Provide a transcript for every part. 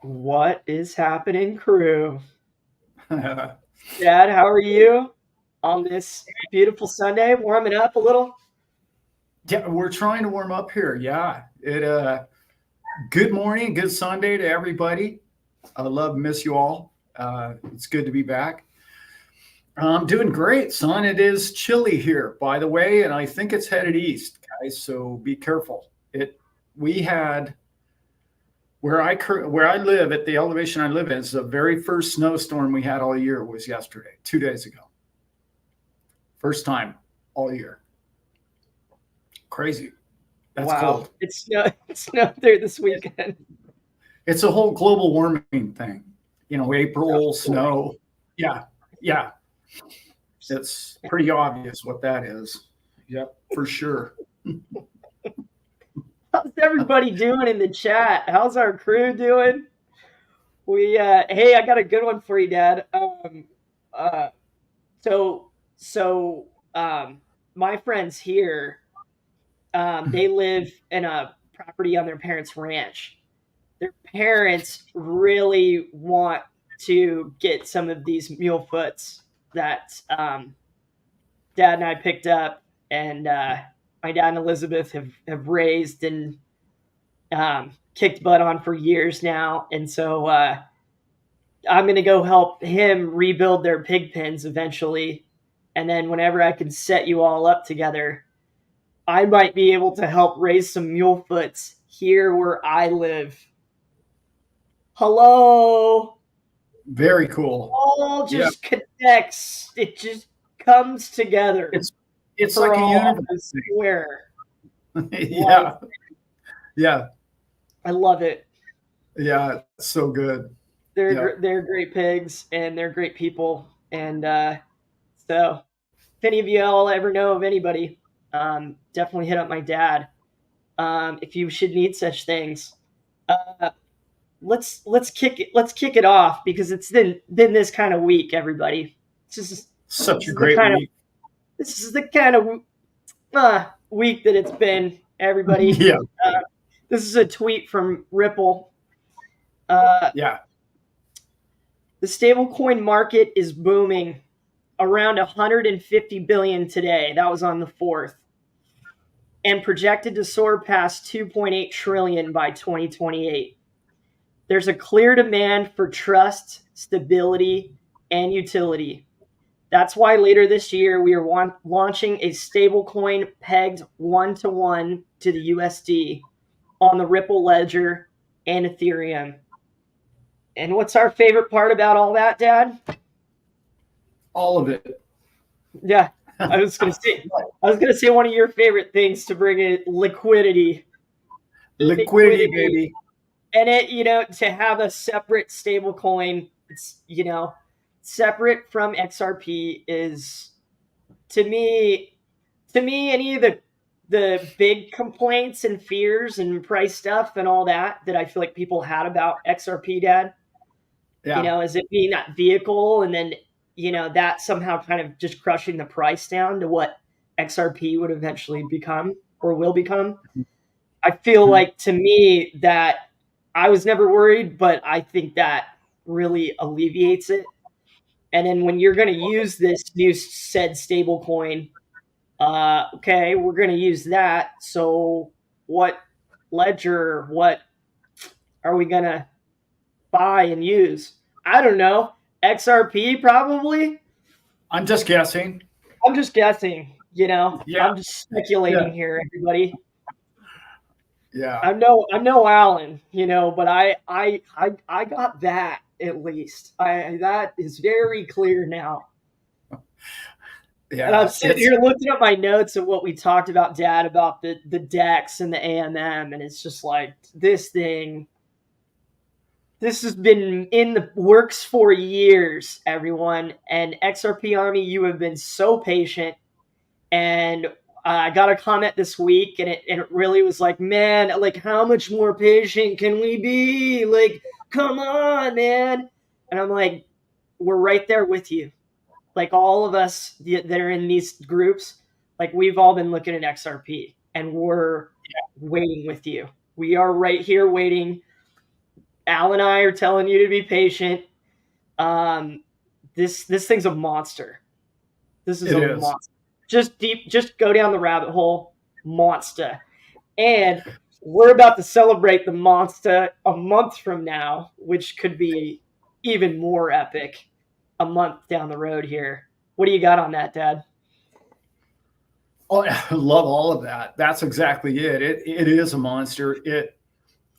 What is happening, crew? Yeah, Dad, how are you on this beautiful Sunday? Warming up a little? we're trying to warm up here. Yeah. Good morning, good Sunday to everybody. I love and miss you all. It's good to be back. I'm doing great, son. It is chilly here, by the way, and I think it's headed east, guys. So be careful. It we had where I live at the elevation I live in. It's the very first snowstorm we had all year was yesterday, 2 days ago. First time all year. Crazy. That's Wow, cold. it snowed there this weekend. It's a whole global warming thing. Of April course. snow. Yeah, yeah. It's pretty obvious what that is. Yep, for sure. How's everybody doing in the chat? How's our crew doing? Hey, I got a good one for you, Dad. Uh, so, so, my friends here, they live in a property on their parents' ranch. Their parents really want to get some of these mule foots that Dad and I picked up, and my dad and Elizabeth have raised and kicked butt on for years now. And so I'm going to go help him rebuild their pig pens eventually. And then whenever I can set you all up together, I might be able to help raise some mule foots here where I live. Hello. Very cool. All Yeah, just connects. It just comes together it's it's for like a all. universe I swear. thing. Like, Yeah, yeah, I love it. yeah. So good. Yeah. They're great pigs and they're great people. And so, if any of you all ever know of anybody, definitely hit up my dad. If you should need such things, uh, let's kick it off because it's been this kind of week, everybody. This is Such this a is the great kind of week. this is the kind of week that it's been, everybody. Yeah, Uh, this is a tweet from Ripple. Uh, yeah. the stablecoin market is booming, around 150 billion today. That was on the 4th, and projected to soar past 2.8 trillion by 2028. There's a clear demand for trust, stability, and utility. That's why later this year we are launching a stablecoin pegged one-to-one to the USD on the Ripple Ledger and Ethereum. And what's our favorite part about all that, Dad? All of it. Yeah, I was gonna say, I was gonna say one of your favorite things to bring in liquidity, Liquidity, liquidity, baby. and to have a separate stable coin. It's separate from XRP is to me any of the big complaints and fears and price stuff and all that I feel like people had about XRP, Dad. Yeah. As it being that vehicle, and then that somehow kind of just crushing the price down to what XRP would eventually become or will become. I feel Mhm. like, to me, that I was never worried, but I think that really alleviates it. And then when you're going to use this new said stable coin, okay, we're going to use that. So what ledger, what are we going to buy and use? I don't know. XRP probably. I'm just guessing. I'm just guessing. Yeah, I'm just speculating yeah, here, everybody. yeah. I'm no Allen, but I got that at least. I That is very clear now. And I'm Yeah, sitting it's here looking at my notes of what we talked about, Dad, about the DEX and the AMM, and it's just like this has been in the works for years, everyone. And XRP Army, you have been so patient. And I got a comment this week, and it really was like, man, like, how much more patient can we be? Like, come on, man. And I'm like, we're right there with you. Like, all of us that are in these groups, like, we've all been looking at XRP, and we're waiting with you. We are right here waiting. Al and I are telling you to be patient. This thing's a monster. This is It a is. monster. Just go down the rabbit hole. Monster. And we're about to celebrate the monster a month from now, which could be even more epic a month down the road here. What do you got on that, Dad? Oh, I love all of that. That's exactly it. It is a monster.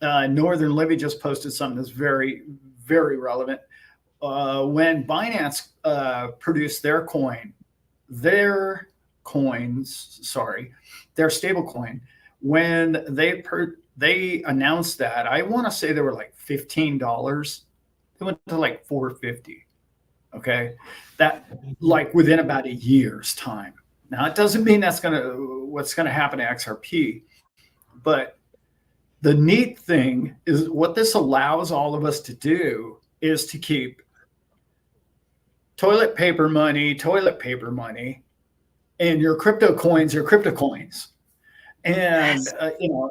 Northern Livy just posted something that's very, very relevant. When Binance produced their stable coin, when they announced that, I want to say they were like $15. They went to like $4.50. Okay, that like within about a year's time. Now it doesn't mean that's what's gonna happen to XRP, but the neat thing is what this allows all of us to do is to keep toilet paper money, and your crypto coins. And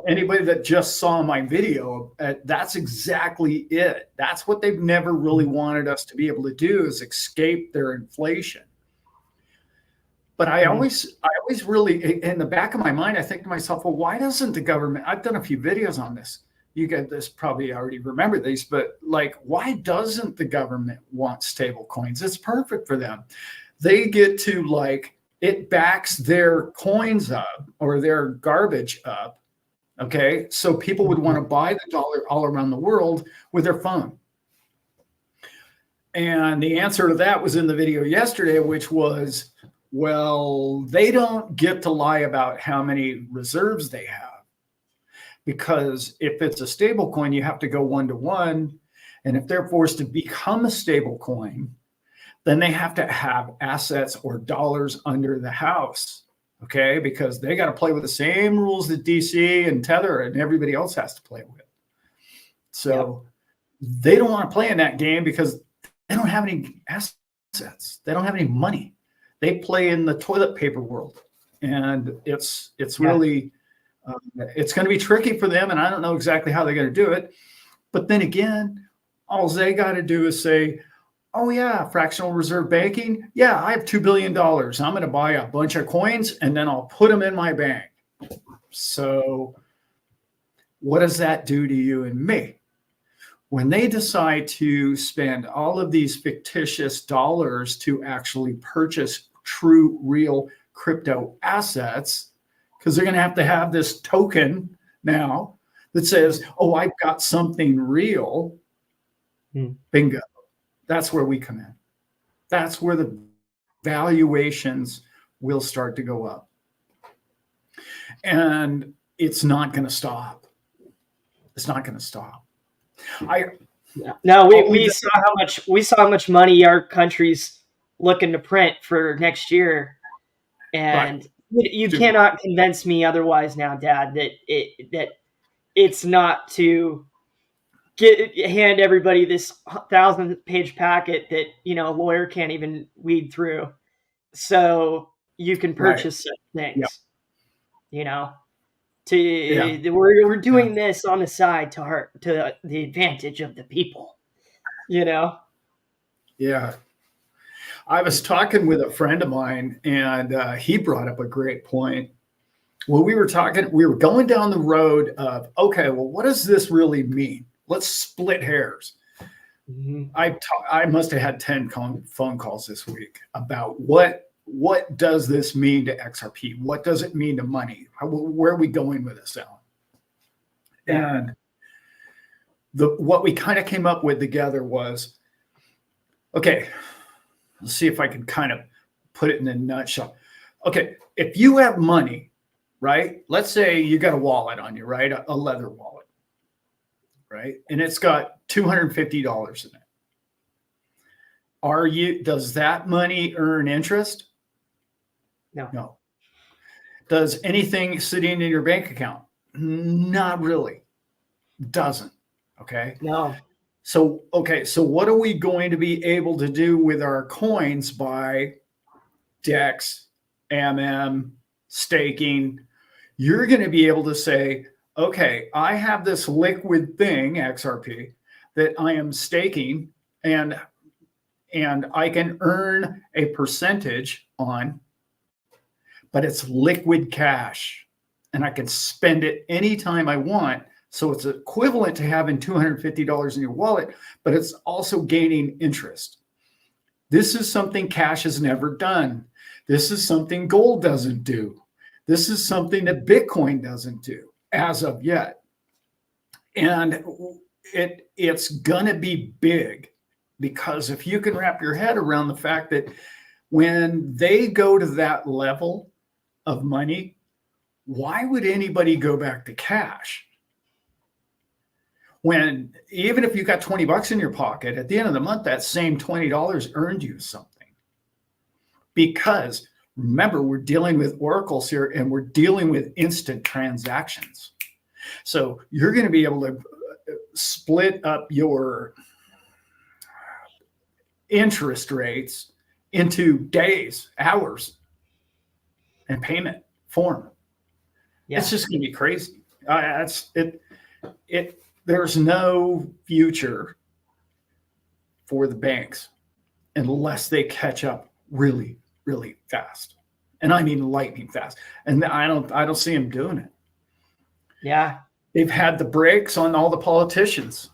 anybody that just saw my video, that's exactly it. That's what they've never really wanted us to be able to do, is escape their inflation. But I always really, in the back of my mind, I think to myself, well, why doesn't the government? I've done a few videos on this. You guys probably already remember these, but like, why doesn't the government want stable coins? It's perfect for them. They get to it backs their coins up or their garbage up. Okay. So people would want to buy the dollar all around the world with their phone. And the answer to that was in the video yesterday, which was, well, they don't get to lie about how many reserves they have. Because if it's a stable coin, you have to go 1-to-1. And if they're forced to become a stable coin, then they have to have assets or dollars under the house, okay? Because they got to play with the same rules that DC and Tether and everybody else has to play with. So they don't want to play in that game because they don't have any assets. They don't have any money. They play in the toilet paper world. And it's really, it's going to be tricky for them. And I don't know exactly how they're going to do it. But then again, all they got to do is say, oh yeah, fractional reserve banking. Yeah, I have $2 billion. I'm going to buy a bunch of coins and then I'll put them in my bank. So what does that do to you and me? When they decide to spend all of these fictitious dollars to actually purchase true, real crypto assets, because they're going to have this token now that says, oh, I've got something real. Bingo. That's where we come in. That's where the valuations will start to go up. And it's not going to stop. It's not going to stop. No, we saw how much money our country's looking to print for next year. And you cannot convince me otherwise now, Dad, that it's not to hand everybody this 1,000-page packet that a lawyer can't even weed through, so you can purchase such things. We're doing this on the side to the advantage of the people. Yeah. I was talking with a friend of mine, and he brought up a great point. Well, we were going down the road of, okay, well, what does this really mean? Let's split hairs. Mm-hmm. I must have had 10 phone calls this week about what does this mean to XRP? What does it mean to money? Where are we going with this, Alan? And what we kind of came up with together was, okay, let's see if I can kind of put it in a nutshell. Okay, if you have money, right? Let's say you got a wallet on you, right? A leather wallet, right? And it's got $250 in it. Does that money earn interest? No. Does anything sitting in your bank account? Not really. Doesn't. Okay. No. So what are we going to be able to do with our coins by DEX, staking? You're going to be able to say, okay, I have this liquid thing, XRP, that I am staking and I can earn a percentage on, but it's liquid cash and I can spend it anytime I want. So it's equivalent to having $250 in your wallet, but it's also gaining interest. This is something cash has never done. This is something gold doesn't do. This is something that Bitcoin doesn't do as of yet. And it's going to be big, because if you can wrap your head around the fact that when they go to that level of money, why would anybody go back to cash? When even if you got $20 in your pocket, at the end of the month, that same $20 earned you something. Because remember, we're dealing with oracles here and we're dealing with instant transactions. So you're going to be able to split up your interest rates into days, hours, and payment form. Yeah. It's just going to be crazy. There's no future for the banks unless they catch up really, really fast. And I mean lightning fast. And I don't see them doing it. Yeah. They've had the brakes on all the politicians.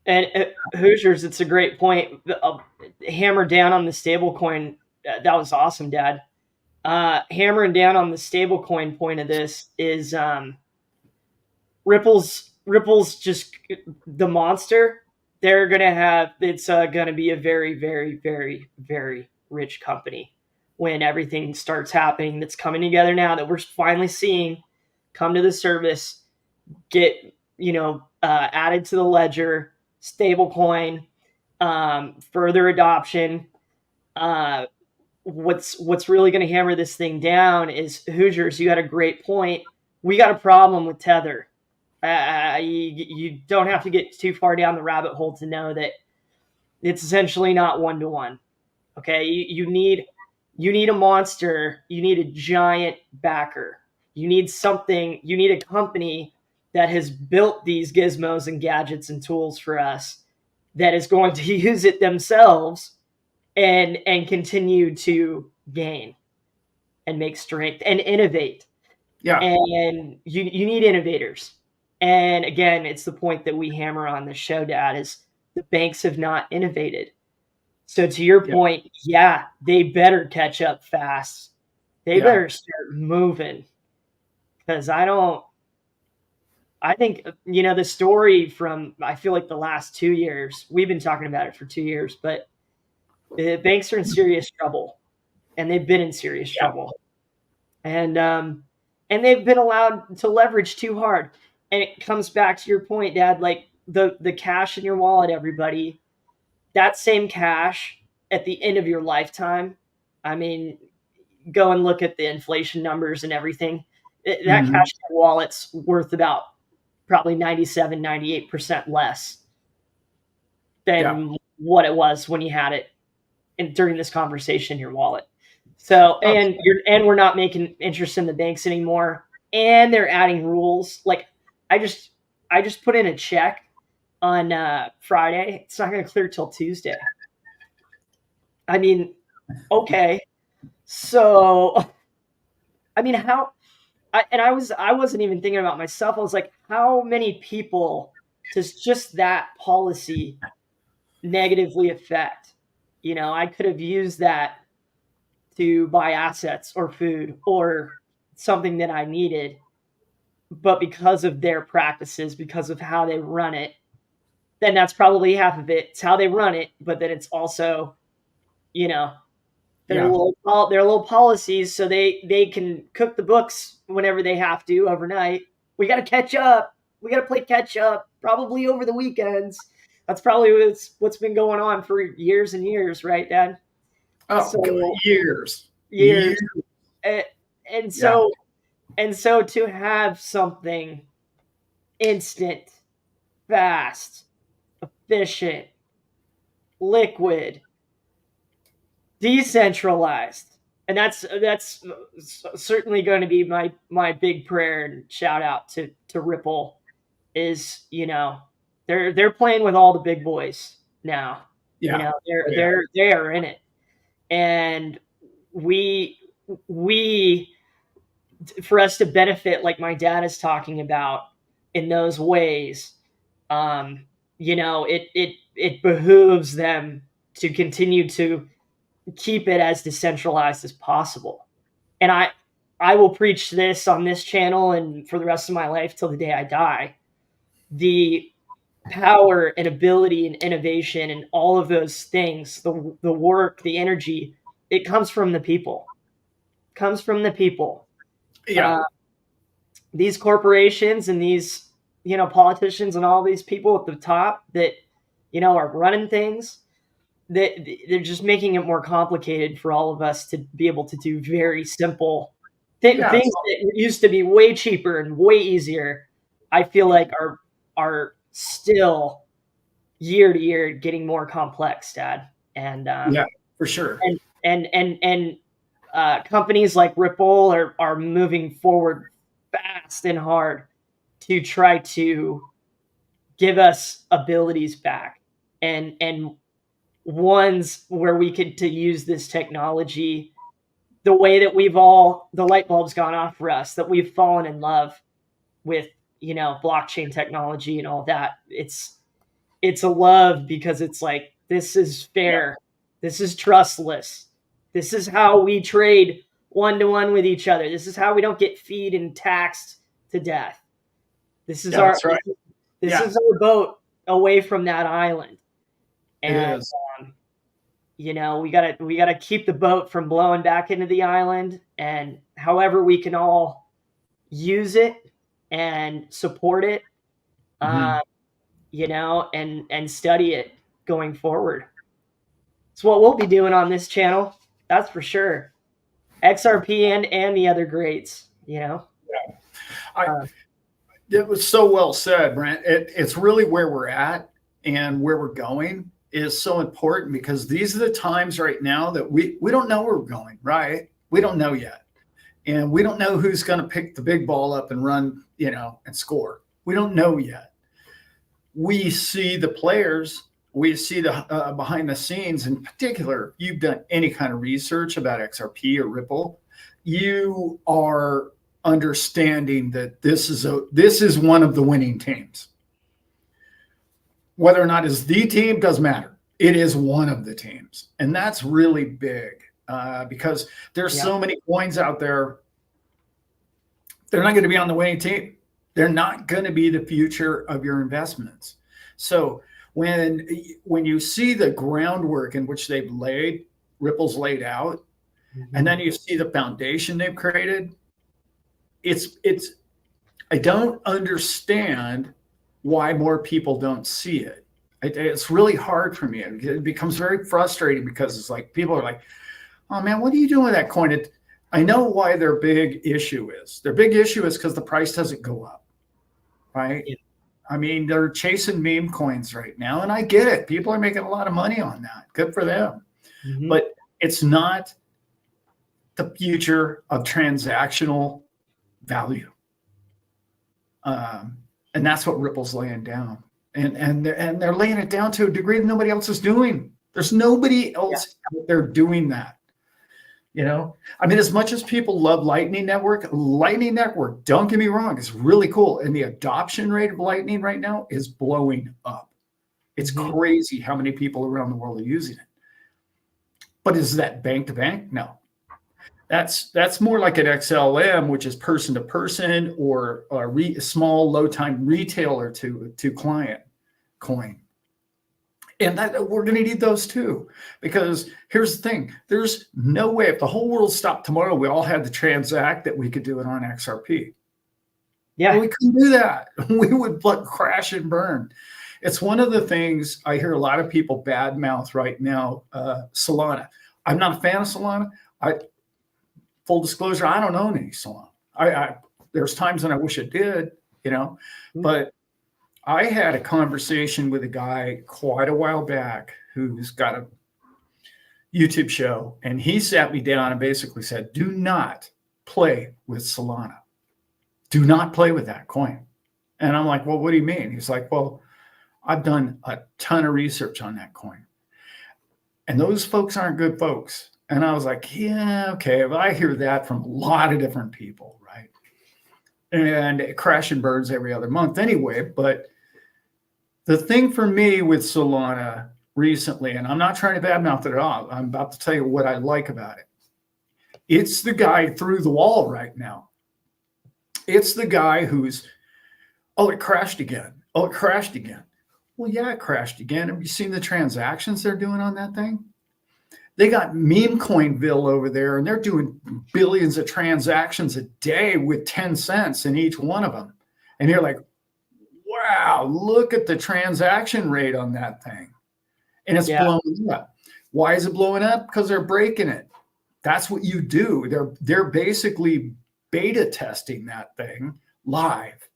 And Hoosiers, it's a great point. Hammer down on the stablecoin. That was awesome, Dad. Hammering down on the stablecoin point of this is Ripple's just the monster. They're gonna have it's gonna be a very, very, very, very rich company when everything starts happening that's coming together now that we're finally seeing come to the service, get added to the ledger, stablecoin, further adoption. What's really going to hammer this thing down is Hoosiers. You had a great point. We got a problem with Tether. You don't have to get too far down the rabbit hole to know that it's essentially not one-to-one. Okay, you need a monster. You need a giant backer. You need something. You need a company that has built these gizmos and gadgets and tools for us that is going to use it themselves and continue to gain and make strength and innovate. Yeah. And you need innovators. And again, it's the point that we hammer on the show, Dad, is the banks have not innovated. So to your point, they better catch up fast. They better start moving. Because I think, the story from, I feel like the last 2 years, we've been talking about it for 2 years, but the banks are in serious trouble, and they've been in serious trouble. And they've been allowed to leverage too hard. And it comes back to your point, Dad, like the cash in your wallet, everybody, that same cash at the end of your lifetime, I mean, go and look at the inflation numbers and everything. That cash in your wallet's worth about probably 97, 98% less than what it was when you had it during this conversation in your wallet. So, and we're not making interest in the banks anymore, and they're adding rules. Like I just put in a check on Friday. It's not going to clear till Tuesday. I mean, okay. So, I mean, I wasn't even thinking about myself. I was like, how many people does just that policy negatively affect? I could have used that to buy assets or food or something that I needed. But because of their practices, because of how they run it, then that's probably half of it. It's how they run it, but then it's also, their little policies, so they can cook the books whenever they have to overnight. We got to catch up. We got to play catch up, probably over the weekends. That's probably what's been going on for years and years, right, Dad? Oh, so, years. And so to have something instant, fast, efficient, liquid, decentralized, and that's certainly going to be my big prayer and shout out to Ripple is, They're playing with all the big boys now. Yeah. You know, they are in it. And we for us to benefit, like my dad is talking about, in those ways, you know, it behooves them to continue to keep it as decentralized as possible. And I will preach this on this channel and for the rest of my life till the day I die. The power and ability and innovation and all of those things, the work, the energy, it comes from the people. Comes from the people. Yeah. These corporations and these, you know, politicians and all these people at the top that, you know, are running things, that they're just making it more complicated for all of us to be able to do very simple things that used to be way cheaper and way easier. I feel like are still year to year getting more complex, Dad. And yeah, for sure. And companies like Ripple are moving forward fast and hard to try to give us abilities back, and ones where we could to use this technology the way that the light bulb's gone off for us, that we've fallen in love with, you know, blockchain technology and all that. It's a love because it's like, this is fair. Yeah. This is trustless. This is how we trade one-to-one with each other. This is how we don't get feed and taxed to death. This is that's right. This is our boat away from that island. And you know, we gotta keep the boat from blowing back into the island, and however we can all use it and support it, you know, and study it going forward. It's what we'll be doing on this channel, that's for sure. XRP and the other greats, you know. Yeah. It was so well said, Brent. It's really where we're at and where we're going is so important, because these are the times right now that we don't know where we're going, right? We don't know yet. And we don't know who's going to pick the big ball up and run, you know, and score. We don't know yet. We see the players, we see the behind the scenes. In particular, you've done any kind of research about XRP or Ripple, you are understanding that this is one of the winning teams. Whether or not it's the team doesn't matter. It is one of the teams. And that's really big because there's so many coins out there. They're not going to be on the winning team. They're not going to be the future of your investments. So when you see the groundwork in which they've laid, Ripple's laid out, and then you see the foundation they've created, I don't understand why more people don't see it. It's really hard for me. It becomes very frustrating because it's like people are like, oh man, what are you doing with that coin? I know why their big issue is. Their big issue is because the price doesn't go up, right? Yeah. I mean, they're chasing meme coins right now, and I get it. People are making a lot of money on that. Good for them. But it's not the future of transactional value. And that's what Ripple's laying down. And they're laying it down to a degree that nobody else is doing. There's nobody else out there doing that. You know, I mean, as much as people love Lightning Network, don't get me wrong, it's really cool. And the adoption rate of Lightning right now is blowing up. It's crazy how many people around the world are using it. But is that bank to bank? No. That's more like an XLM, which is person to person, or a small low time retailer to client coin. And that we're going to need those too, because here's the thing: there's no way, if the whole world stopped tomorrow, we all had to transact, that we could do it on XRP. Yeah, well, we couldn't do that. We would crash and burn. It's one of the things I hear a lot of people badmouth right now. Solana. I'm not a fan of Solana. Full disclosure, I don't own any Solana. There's times when I wish I did, you know, but I had a conversation with a guy quite a while back who's got a YouTube show, and he sat me down and basically said, do not play with Solana. Do not play with that coin. And I'm like, well, what do you mean? He's like, well, I've done a ton of research on that coin. And those folks aren't good folks. And I was like, yeah, okay. But I hear that from a lot of different people, right? And it crash and burns every other month anyway. But the thing for me with Solana recently, and I'm not trying to badmouth it at all, I'm about to tell you what I like about it. It's the guy through the wall right now. It's the guy who's, oh, it crashed again. Oh, it crashed again. Well, yeah, it crashed again. Have you seen the transactions they're doing on that thing? They got Meme Coinville over there, and they're doing billions of transactions a day with 10 cents in each one of them. And you're like, wow, look at the transaction rate on that thing. And it's blowing up. Why is it blowing up? Because they're breaking it. That's what you do. They're basically beta testing that thing live.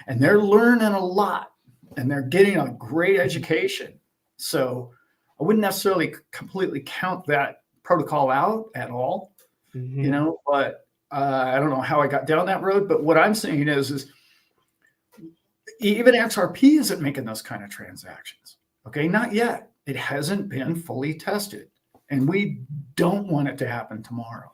And they're learning a lot. And they're getting a great education. So I wouldn't necessarily completely count that protocol out at all, but I don't know how I got down that road. But what I'm saying is even XRP isn't making those kind of transactions. Okay, not yet. It hasn't been fully tested. And we don't want it to happen tomorrow.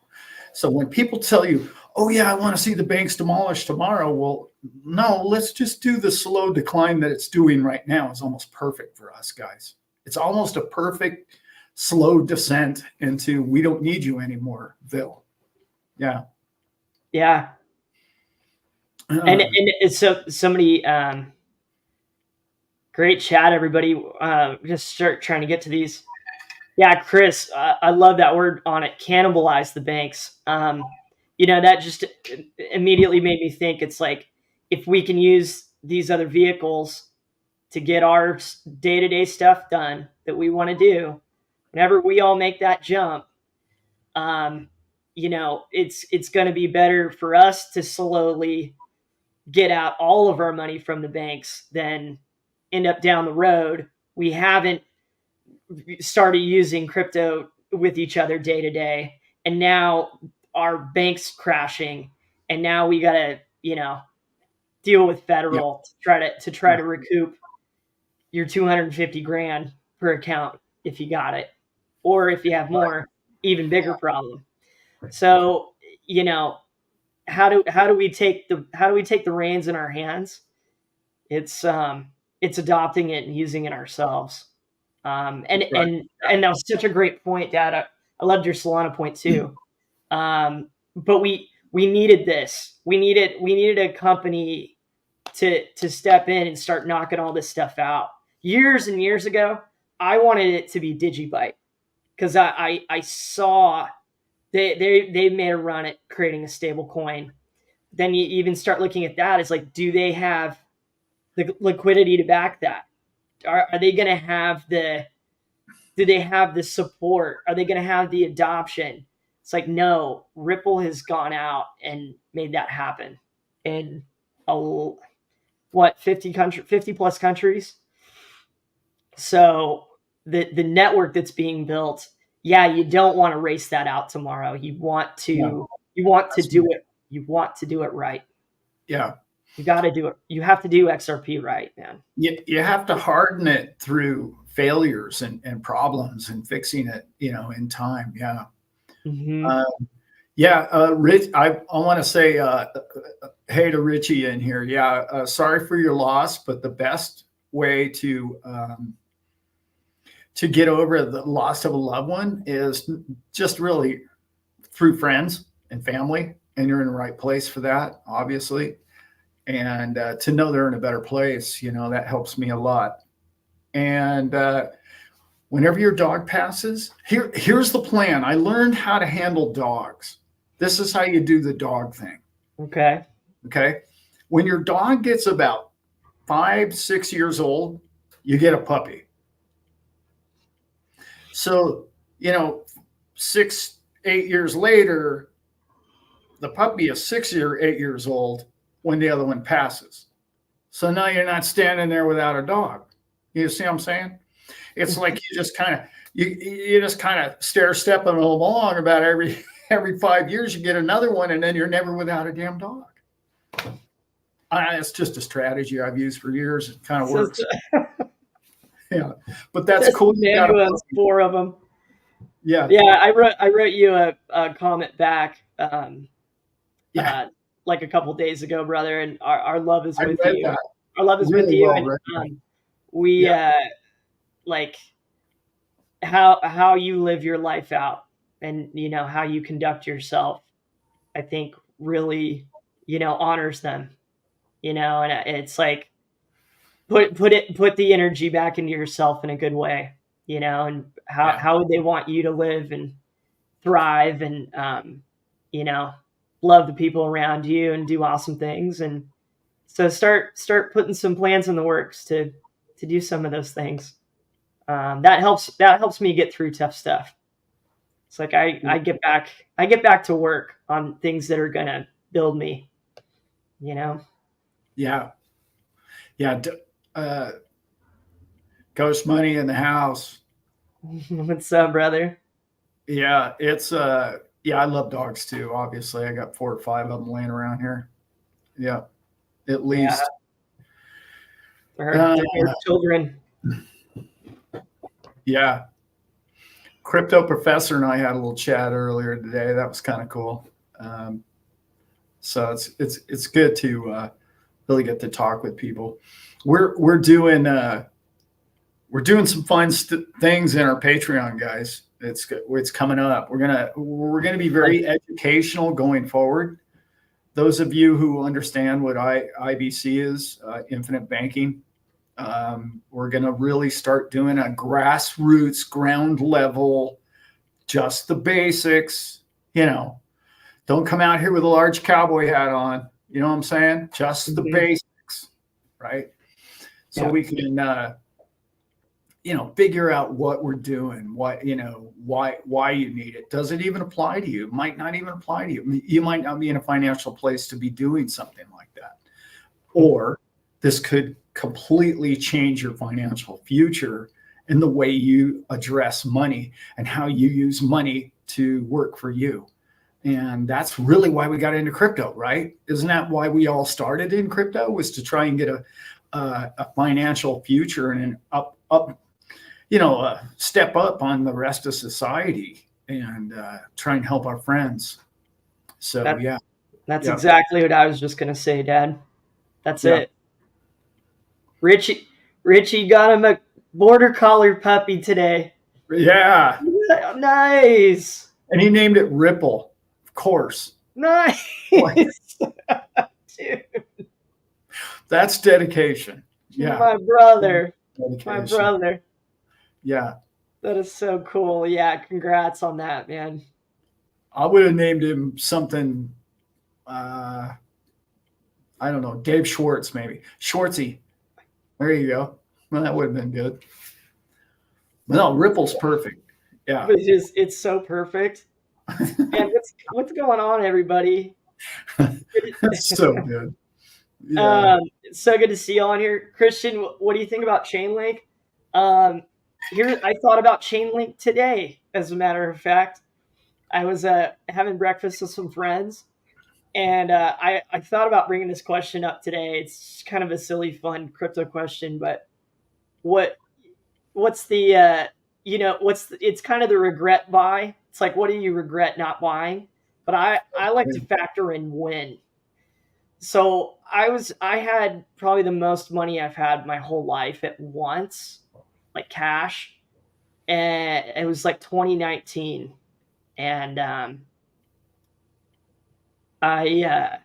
So when people tell you, oh, yeah, I want to see the banks demolished tomorrow. Well, no, let's just do the slow decline that it's doing right now. It's almost perfect for us, guys. It's almost a perfect slow descent into we don't need you anymore, Ville. Yeah. Yeah. And so somebody, great chat, everybody. Just start trying to get to these. Yeah, Chris, I love that word on it. Cannibalize the banks. That just immediately made me think it's like, if we can use these other vehicles to get our day-to-day stuff done that we want to do, whenever we all make that jump, it's going to be better for us to slowly get out all of our money from the banks than end up down the road. We haven't started using crypto with each other day to day, and now our bank's crashing, and now we got to deal with federal to try to recoup your 250 grand per account if you got it, or if you have more, even bigger problem. So how do we take the reins in our hands? It's adopting it and using it ourselves. And that was such a great point, Dad. I loved your Solana point too. But we needed this. We needed a company to step in and start knocking all this stuff out. Years and years ago, I wanted it to be Digibyte because I saw they made a run at creating a stable coin. Then you even start looking at that as like, do they have the liquidity to back that? Are they going to have do they have the support? Are they going to have the adoption? It's like, no, Ripple has gone out and made that happen in 50 plus countries. So the network that's being built, you don't want to race that out tomorrow. You want to do it. You want to do it right. Yeah. You got to do it. You have to do XRP right, man. You have to harden it through failures and problems and fixing it, in time. Yeah. Mm-hmm. Rich, I want to say, hey to Richie in here. Yeah. Sorry for your loss, but the best way to get over the loss of a loved one is just really through friends and family. And you're in the right place for that, obviously. And to know they're in a better place, that helps me a lot. And whenever your dog passes, here's the plan. I learned how to handle dogs. This is how you do the dog thing. Okay. When your dog gets about 5-6 years old, you get a puppy. So, 6-8 years later, the puppy is 6 or 8 years old when the other one passes. So now you're not standing there without a dog. You see what I'm saying? It's like you just kind of stair stepping along. About every 5 years you get another one, and then you're never without a damn dog. It's just a strategy I've used for years. It kind of works. Yeah, but that's Just cool. You got a Emmanuel's puppy. 4 of them. Yeah, Yeah, I wrote you a comment back, yeah. like a couple days ago, brother, and our love is I with read you. that Our love is with really you, well, and Rick. we Yeah, like how you live your life out, and how you conduct yourself. I think really honors them. And it's like put the energy back into yourself in a good way. And how yeah, how would they want you to live and thrive and you know love the people around you and do awesome things. And so start putting some plans in the works to do some of those things. That helps me get through tough stuff. It's like I get back to work on things that are gonna build me. you know yeah, yeah. Uh, Ghost Money in the house. What's up, brother? Yeah, it's yeah, I love dogs too. Obviously, I got 4 or 5 of them laying around here. Yeah, at Yeah, least. they're Uh, good children. yeah, Crypto Professor and I had a little chat earlier today. That was kind of cool. Um, so it's good to really get to talk with people. We're doing some fun things in our Patreon, guys. It's coming up. We're gonna be very educational going forward. Those of you who understand what IBC is, infinite banking, we're going to really start doing a grassroots, ground level, just the basics. Don't come out here with a large cowboy hat on. You know what I'm saying? Just the Mhm. basics, right? So Yeah. we can figure out what we're doing, why you need it. Does it even apply to you? It might not even apply to you. You might not be in a financial place to be doing something like that. Or this could completely change your financial future and the way you address money and how you use money to work for you. And that's really why we got into crypto, right? Isn't that why we all started in crypto, was to try and get a financial future and an step up on the rest of society and try and help our friends. So That yeah, that's yeah, exactly what I was just gonna say, Dad. That's yeah, it. Richie got him a border collie puppy today. yeah. Yeah, nice. And he named it Ripple, of course. Nice. Boy, Dude, that's dedication. Yeah, my brother. My dedication. brother. Yeah, That is so cool. Yeah, congrats on that, man. I would have named him something. Uh, I don't know, Dave Schwartz, maybe Schwartzy. There you go. Well, that would have been good. But no, Ripple's perfect. Yeah, But it's so perfect. And what's going on, everybody? that's so good. Yeah. Um, so good to see you on here, Christian. What do you think about Chainlink? Um, Here, I thought about Chainlink today. As a matter of fact, I was having breakfast with some friends, and I thought about bringing this question up today. It's kind of a silly, fun crypto question, but what what's the it's kind of the regret buy. It's like, what do you regret not buying? But I like to factor in when. So I had probably the most money I've had my whole life at once, like cash, and it was like 2019, and I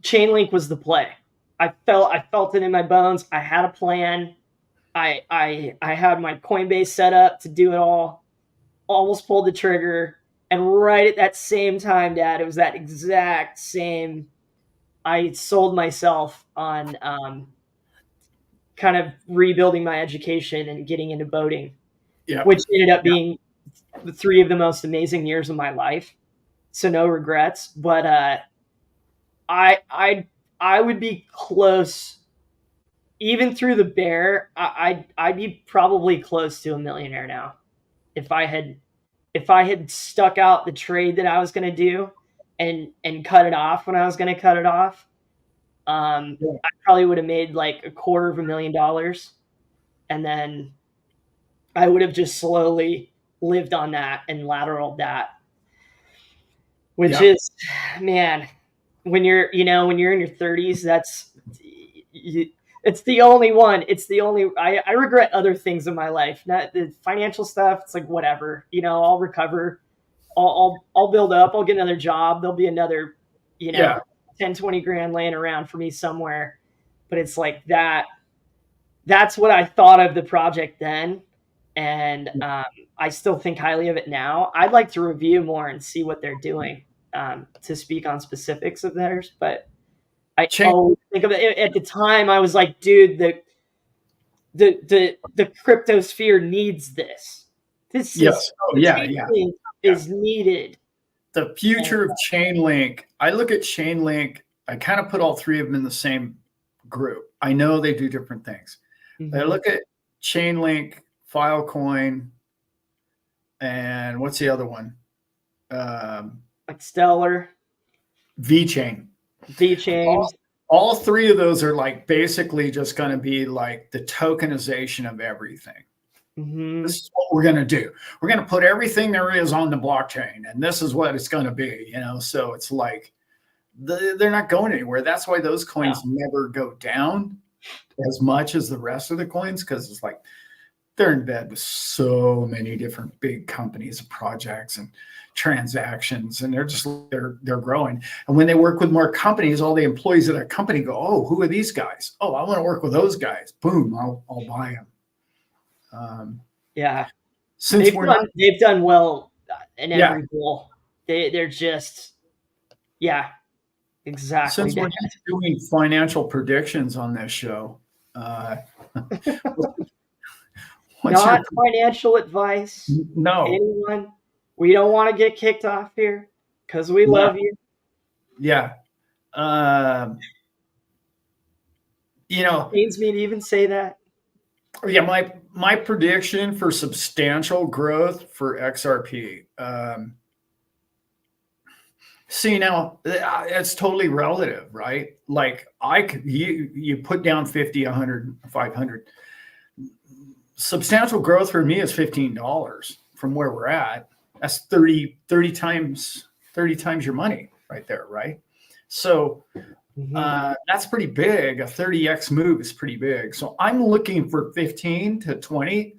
Chainlink was the play. I felt it in my bones. I had a plan. I had my Coinbase set up to do it all. Almost pulled the trigger, and right at that same time, Dad, it was that exact same. I sold myself on kind of rebuilding my education and getting into boating, Yeah. which ended up Yeah. being the 3 of the most amazing years of my life. So no regrets, but I I I would be close even through the bear. I'd be probably close to a millionaire now if I had stuck out the trade that I was going to do and cut it off when I was going to cut it off. Yeah. I probably would have made like $250,000. and then I would have just slowly lived on that and lateraled that, which Yeah. is, man, when you're when you're in your 30s, it's the only one. It's the only. I regret other things in my life, not the financial stuff. It's like whatever, I'll recover. I'll build up. I'll get another job. There'll be another, Yeah. 10, 20 grand laying around for me somewhere. But it's like that. That's what I thought of the project then, and I still think highly of it now. I'd like to review more and see what they're doing, to speak on specifics of theirs, but I Change. always think of it at the time. I was like, dude, the cryptosphere needs this. This is Yes. Oh, yeah. Yeah. Chainlink is needed. The future of Chainlink. I look at Chainlink. I kind of put all three of them in the same group. I know they do different things. I look at Chainlink, Filecoin, and what's the other one? Like Stellar, VeChain. VeChain. All three of those are like basically just going to be like the tokenization of everything. This is what we're going to do. We're going to put everything there is on the blockchain, and this is what it's going to be. So it's like they're not going anywhere. That's why those coins never go down as much as the rest of the coins, because it's like they're in bed with so many different big companies and projects and transactions, and they're growing. And when they work with more companies, all the employees of that company go, oh, who are these guys? Oh, I want to work with those guys. Boom, I'll buy them. Yeah, Since they've done well in every goal. They're just, exactly. Since we're doing financial predictions on this show, not financial advice. No, anyone. We don't want to get kicked off here because we love you. Yeah. Pains me to even say that. Yeah, my prediction for substantial growth for XRP. See, now it's totally relative, right? Like you put down 50, 100, 500. Substantial growth for me is $15 from where we're at. That's 30 times your money right there, right? So that's pretty big. A 30x move is pretty big. So I'm looking for 15 to 20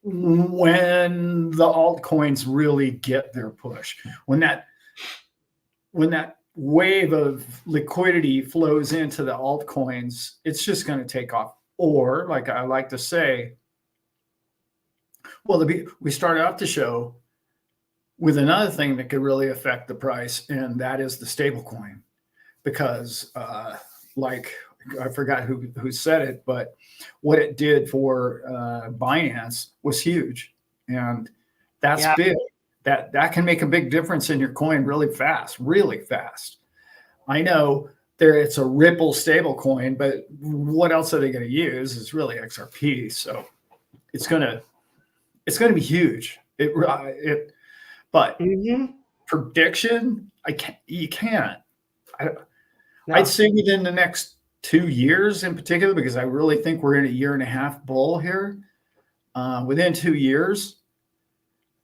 when the altcoins really get their push. When that wave of liquidity flows into the altcoins, it's just going to take off. Or, like I like to say, well, we started out the show with another thing that could really affect the price, and that is the stablecoin. Because, like, I forgot who said it, but what it did for Binance was huge, and that's big. That can make a big difference in your coin really fast, really fast. I know it's a Ripple stable coin, but what else are they going to use? Is really XRP. So it's going to be huge. But prediction, you can't. I'd say within the next 2 years in particular, because I really think we're in a 1.5-year bull here. Within 2 years,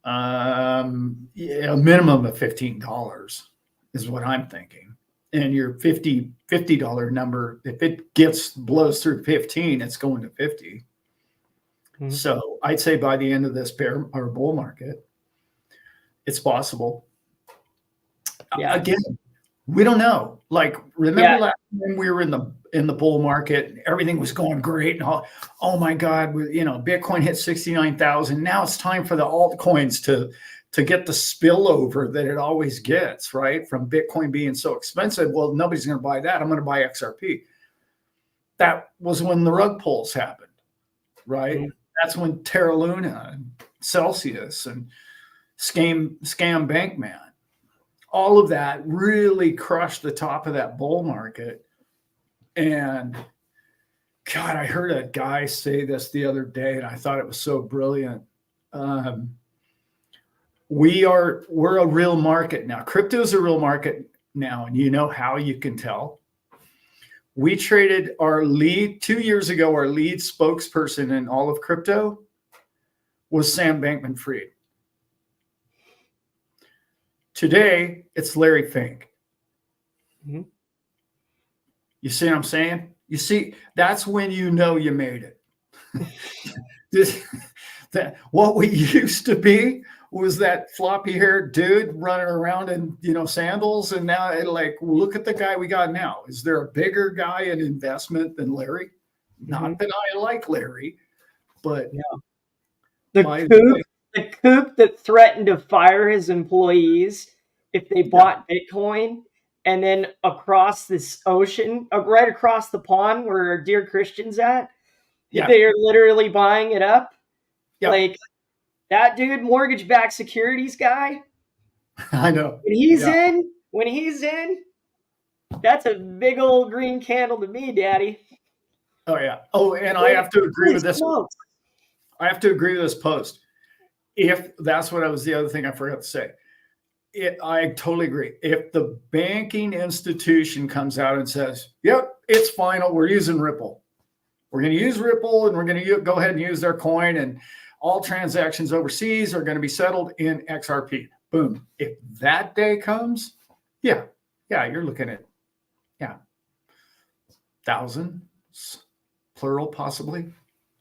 a minimum of $15 is what I'm thinking. And your $50 number, if it blows through 15, it's going to 50. So I'd say by the end of this bear or bull market, it's possible. Again, we don't know. Like, remember last time we were in the bull market, and everything was going great, and oh my God, Bitcoin hit 69,000. Now it's time for the altcoins to get the spillover that it always gets, right? From Bitcoin being so expensive. Well, nobody's going to buy that. I'm going to buy XRP. That was when the rug pulls happened, right? That's when Terra Luna and Celsius and Scam Bankman, all of that really crushed the top of that bull market. And God, I heard a guy say this the other day, and I thought it was so brilliant. We're a real market now. Crypto is a real market now, and you know how you can tell? We traded our lead 2 years ago. Our lead spokesperson in all of crypto was Sam Bankman-Fried. Today, it's Larry Fink. Mm-hmm. You see what I'm saying? You see, that's when you know you made it. What we used to be was that floppy-haired dude running around in sandals, and now look at the guy we got now. Is there a bigger guy in investment than Larry? Mm-hmm. Not that I like Larry, but the kook that threatened to fire his employees if they bought Bitcoin, and then across this ocean, right across the pond where Dear Christian's at, they are literally buying it up. Like that dude, mortgage-backed securities guy. I know. When he's in, that's a big old green candle to me, Daddy. Oh yeah. Oh, and I have to agree with this. I have to agree with this post. If that's what the other thing I forgot to say. I totally agree. If the banking institution comes out and says, "Yep, it's final. We're using Ripple. We're going to use Ripple, and we're going to go ahead and use their coin, and all transactions overseas are going to be settled in XRP." Boom. If that day comes, yeah, you're looking at thousands, plural, possibly.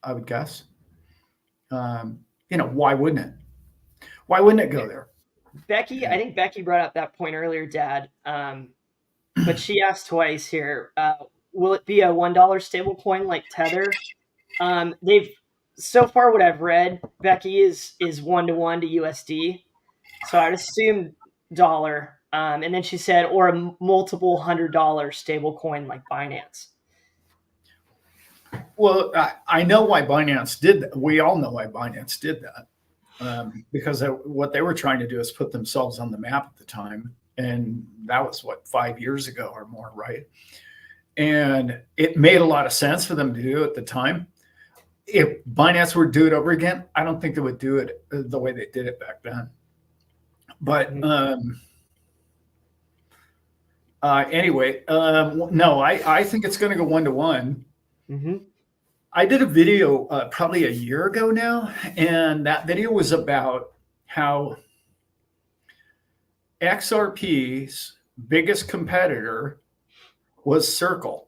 I would guess. Why wouldn't it? Why wouldn't it go there? Becky, I think Becky brought up that point earlier, Dad. But she asked twice here, will it be a $1 stable coin like Tether? They've, so far what I've read, Becky, is 1-to-1 to USD. So I'd assume dollar. And then she said, or a multiple $100 stable coin like Binance. Well, I know why Binance did that. We all know why Binance did that. Because what they were trying to do is put themselves on the map at the time. And that was 5 years ago or more, right? And it made a lot of sense for them to do at the time. If Binance were to do it over again, I don't think they would do it the way they did it back then. But anyway, no, I think it's going to go 1-to-1. Mm-hmm. I did a video probably a year ago now, and that video was about how XRP's biggest competitor was Circle.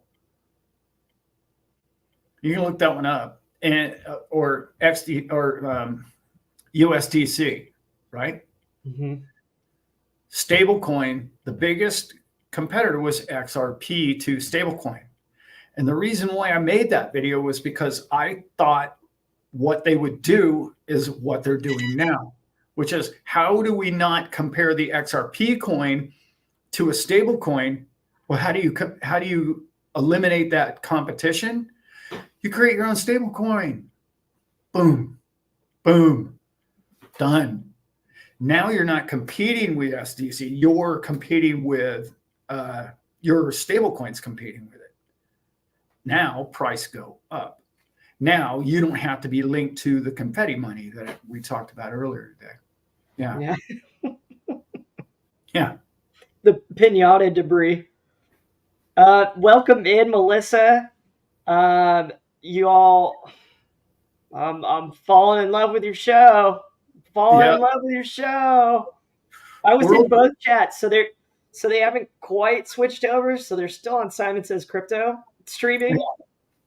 You can look that one up, and or XD or USDC, right? Mm-hmm. Stablecoin, the biggest competitor was XRP to stablecoin. And the reason why I made that video was because I thought what they would do is what they're doing now, which is how do we not compare the XRP coin to a stable coin? Well, how do you eliminate that competition? You create your own stable coin. Boom, boom, done. Now you're not competing with SDC. You're competing with your stable coins competing with it. Now price go up. Now you don't have to be linked to the confetti money that we talked about earlier today. Yeah. Yeah. The pinata debris. Welcome in, Melissa. You all, I'm falling in love with your show. In love with your show. I was in both chats, so they haven't quite switched over, so they're still on Simon Says Crypto streaming.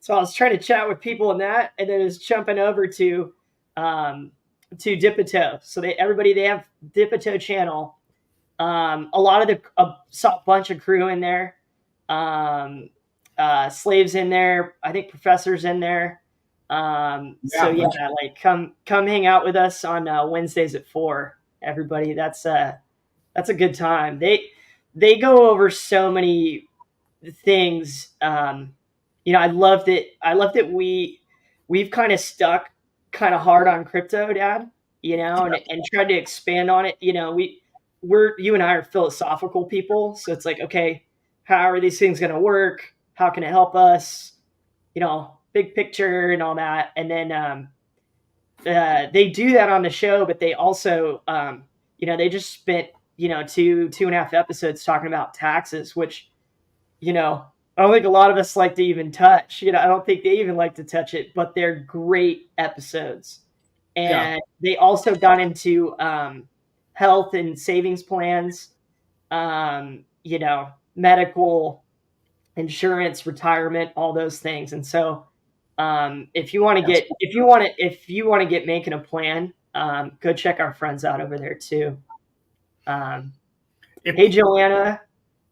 So I was trying to chat with people in that, and then it was jumping over to Dipito. So they have Dipito channel. A lot of saw a bunch of crew in there. Slaves in there. I think Professor's in there. So yeah, like come hang out with us on Wednesdays at 4. Everybody, that's a good time. They go over so many things. I loved it. I love that we've kind of stuck kind of hard on crypto, Dad, and tried to expand on it. You and I are philosophical people. So it's like, okay, how are these things going to work? How can it help us? Big picture and all that. And then they do that on the show, but they also, they just spent, 2.5 episodes talking about taxes, which, I don't think a lot of us like to even touch. I don't think they even like to touch it, but they're great episodes. Yeah. And they also got into health and savings plans, medical insurance, retirement, all those things. And so, if you want to Yes. get making a plan, go check our friends out over there too. Um, If hey, Joanna.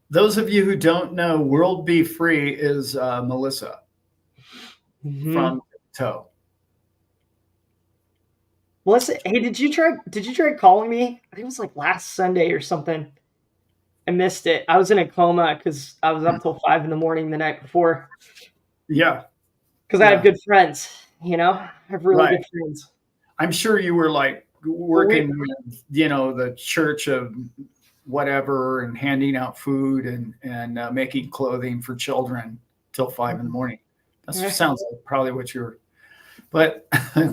those of you who don't know, World Be Free is Melissa Mhm. from Toe. Melissa, hey, did you try calling me? I think it was like last Sunday or something. I missed it. I was in a coma because I was up till 5 in the morning the night before. Yeah. Because I have Yeah. good friends, I have really Right. good friends. I'm sure you were like Well, working with, the church of whatever and handing out food and making clothing for children till 5 in the morning. That sounds like probably what you're, but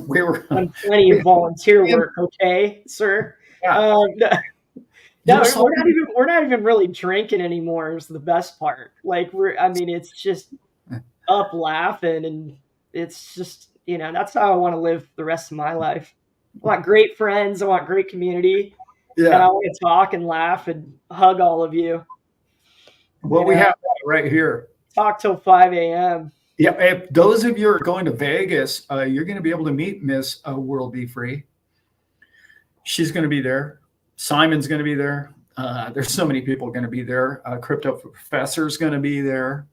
we were, done plenty of volunteer work, okay, sir. yeah, No, you were we're not even really drinking anymore. Is the best part. Like it's just up laughing, and it's just that's how I want to live the rest of my life. I want great friends. I want great community, and I yeah. want to talk and laugh and hug all of you. Well, we have that right here. Talk till 5 a.m. Yeah, if those of you are going to Vegas, you're going to be able to meet Miss World Be Free. She's going to be there. Simon's going to be there. There's so many people going to be there. Crypto Professor is going to be there.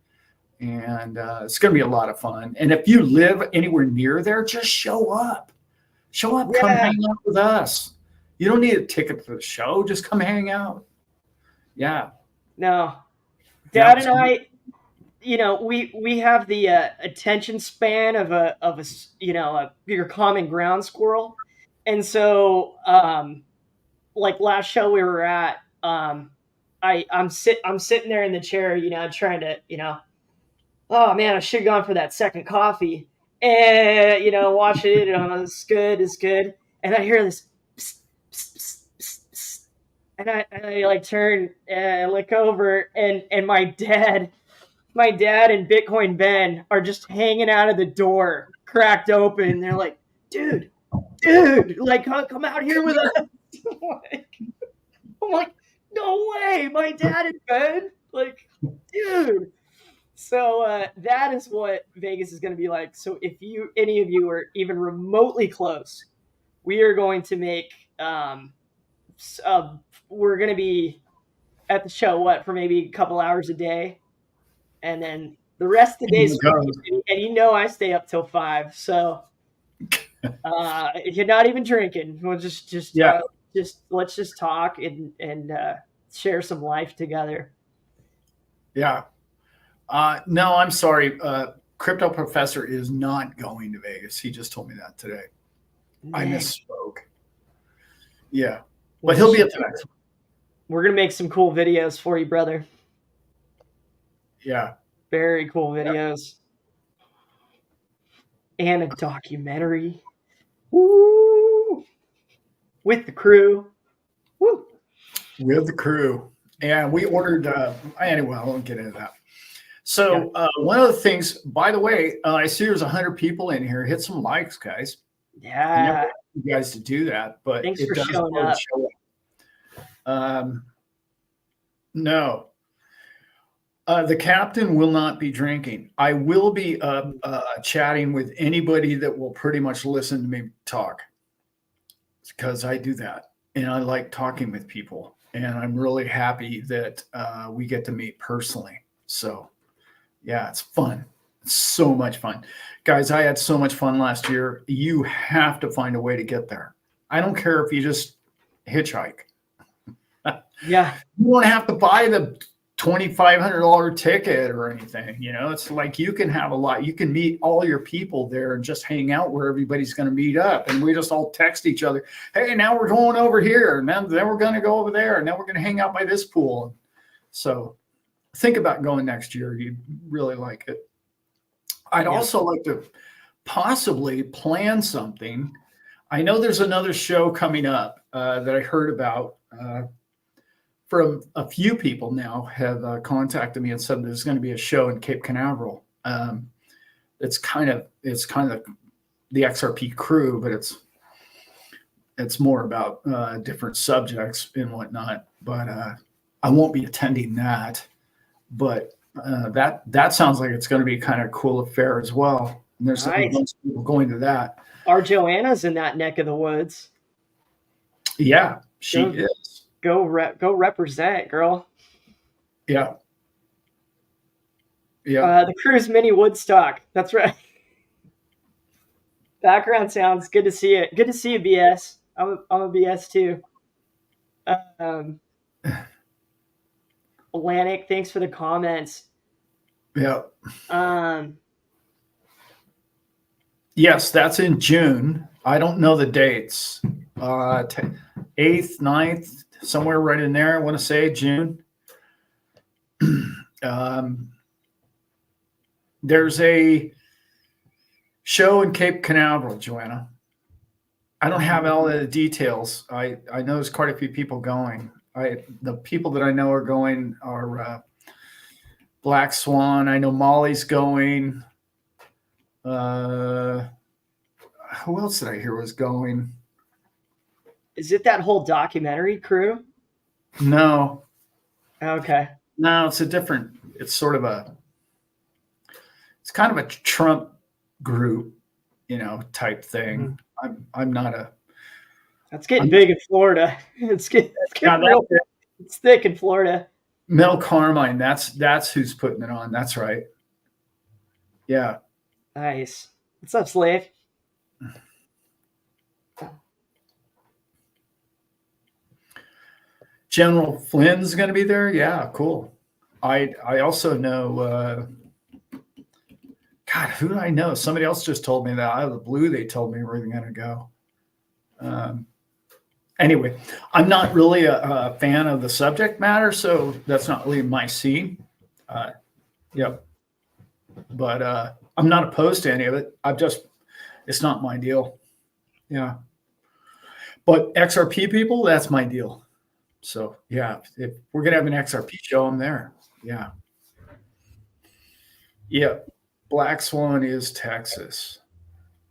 And it's going to be a lot of fun. And if you live anywhere near there, just show up. Show up. Yeah. Come hang out with us. You don't need a ticket for the show. Just come hang out. Yeah. No. Dad and I, we have the attention span of a bigger common ground squirrel. And so, like last show we were at, I'm sitting there in the chair, trying to, oh man, I should have gone for that second coffee, and watch it. It's good. And I hear this, psst, psst, psst, psst, psst, and I like turn and look over, and my dad and Bitcoin Ben are just hanging out of the door, cracked open. They're like, dude, like come out here with us. I'm like, no way, my dad and Ben, like, dude. So that is what Vegas is going to be like. So if any of you are even remotely close, we are going to make. We're going to be at the show for maybe a couple hours a day, and then the rest of the days. And I stay up till 5. So if you're not even drinking, we'll just let's just talk and share some life together. Yeah. No, I'm sorry. Crypto Professor is not going to Vegas. He just told me that today. I misspoke. Yeah. But he'll be at the next one. We're going to make some cool videos for you, brother. Yeah. Very cool videos. Yeah. And a documentary. Woo! With the crew. Woo! With the crew. And we ordered, anyway, I won't get into that. So one of the things, by the way, I see there's 100 people in here. Hit some likes, guys. Yeah. I never asked you guys to do that, but thanks for showing up. No. The captain will not be drinking. I will be chatting with anybody that will pretty much listen to me talk, because I do that. And I like talking with people. And I'm really happy that we get to meet personally. So, yeah, it's fun. It's so much fun. Guys, I had so much fun last year. You have to find a way to get there. I don't care if you just hitchhike. Yeah. You don't have to buy the $2,500 ticket or anything. It's like you can have a lot. You can meet all your people there and just hang out where everybody's going to meet up. And we just all text each other. Hey, now we're going over here. And then we're going to go over there. And then we're going to hang out by this pool. So think about going next year. You'd really like it. I'd also like to possibly plan something. I know there's another show coming up that I heard about from a few people now have contacted me and said there's going to be a show in Cape Canaveral. It's kind of the XRP crew, but it's more about different subjects and whatnot. But I won't be attending that. But that sounds like it's going to be kind of a cool affair as well. And there's a Nice. bunch of people going to that. Our Joanna's in that neck of the woods. Yeah, she Go- is. Go represent, girl. Yeah. Yeah. The crew's mini Woodstock. That's right. Background sounds good to see it. Good to see you, BS. I'm a BS too. Atlantic, thanks for the comments. Yeah. Um, Yes, that's in June. I don't know the dates. 8th, 9th, somewhere right in there. I want to say June. There's a show in Cape Canaveral, Joanna. I don't have all the details. I know there's quite a few people going. The people that I know are going are Black Swan. I know Molly's going. Who else did I hear was going? is it that whole documentary crew? No, Okay. no, it's a different. It's sort of it's kind of a Trump group, type thing. I'm not a. That's getting big in Florida. It's getting real. It's thick in Florida. Mel Carmine. That's who's putting it on. That's right. Yeah. Nice. What's up, Slave? General Flynn's going to be there. Yeah, cool. I also know. God, who do I know? Somebody else just told me that out of the blue. They told me we're going to go. Anyway, I'm not really a fan of the subject matter, so that's not really my scene. Yep. But I'm not opposed to any of it. It's not my deal. Yeah. But XRP people, that's my deal. So yeah, if we're gonna have an XRP show, I'm there. Yeah. Yeah. Black Swan is Texas.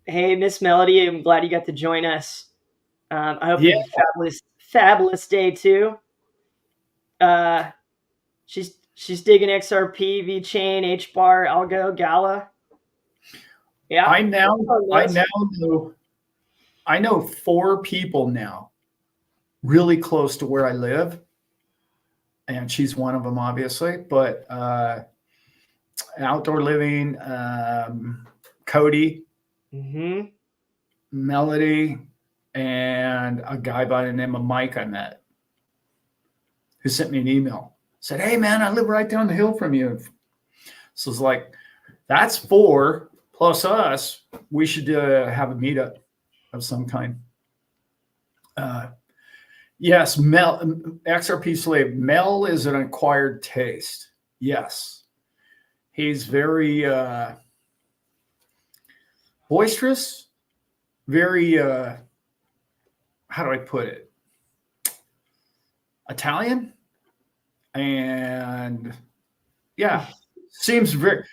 Hey, Miss Melody, I'm glad you got to join us. I hope you have a fabulous day too. She's digging XRP, VeChain, HBAR, Algo, Gala. Yeah. I know 4 people now really close to where I live. And she's one of them, obviously. But Outdoor Living, Cody, Melody, and a guy by the name of Mike I met who sent me an email. Said, hey, man, I live right down the hill from you. So it's like, that's 4 plus us. We should have a meetup of some kind. Yes, Mel, XRP Slave. Mel is an acquired taste. Yes. He's very boisterous, very, how do I put it? Italian. And seems very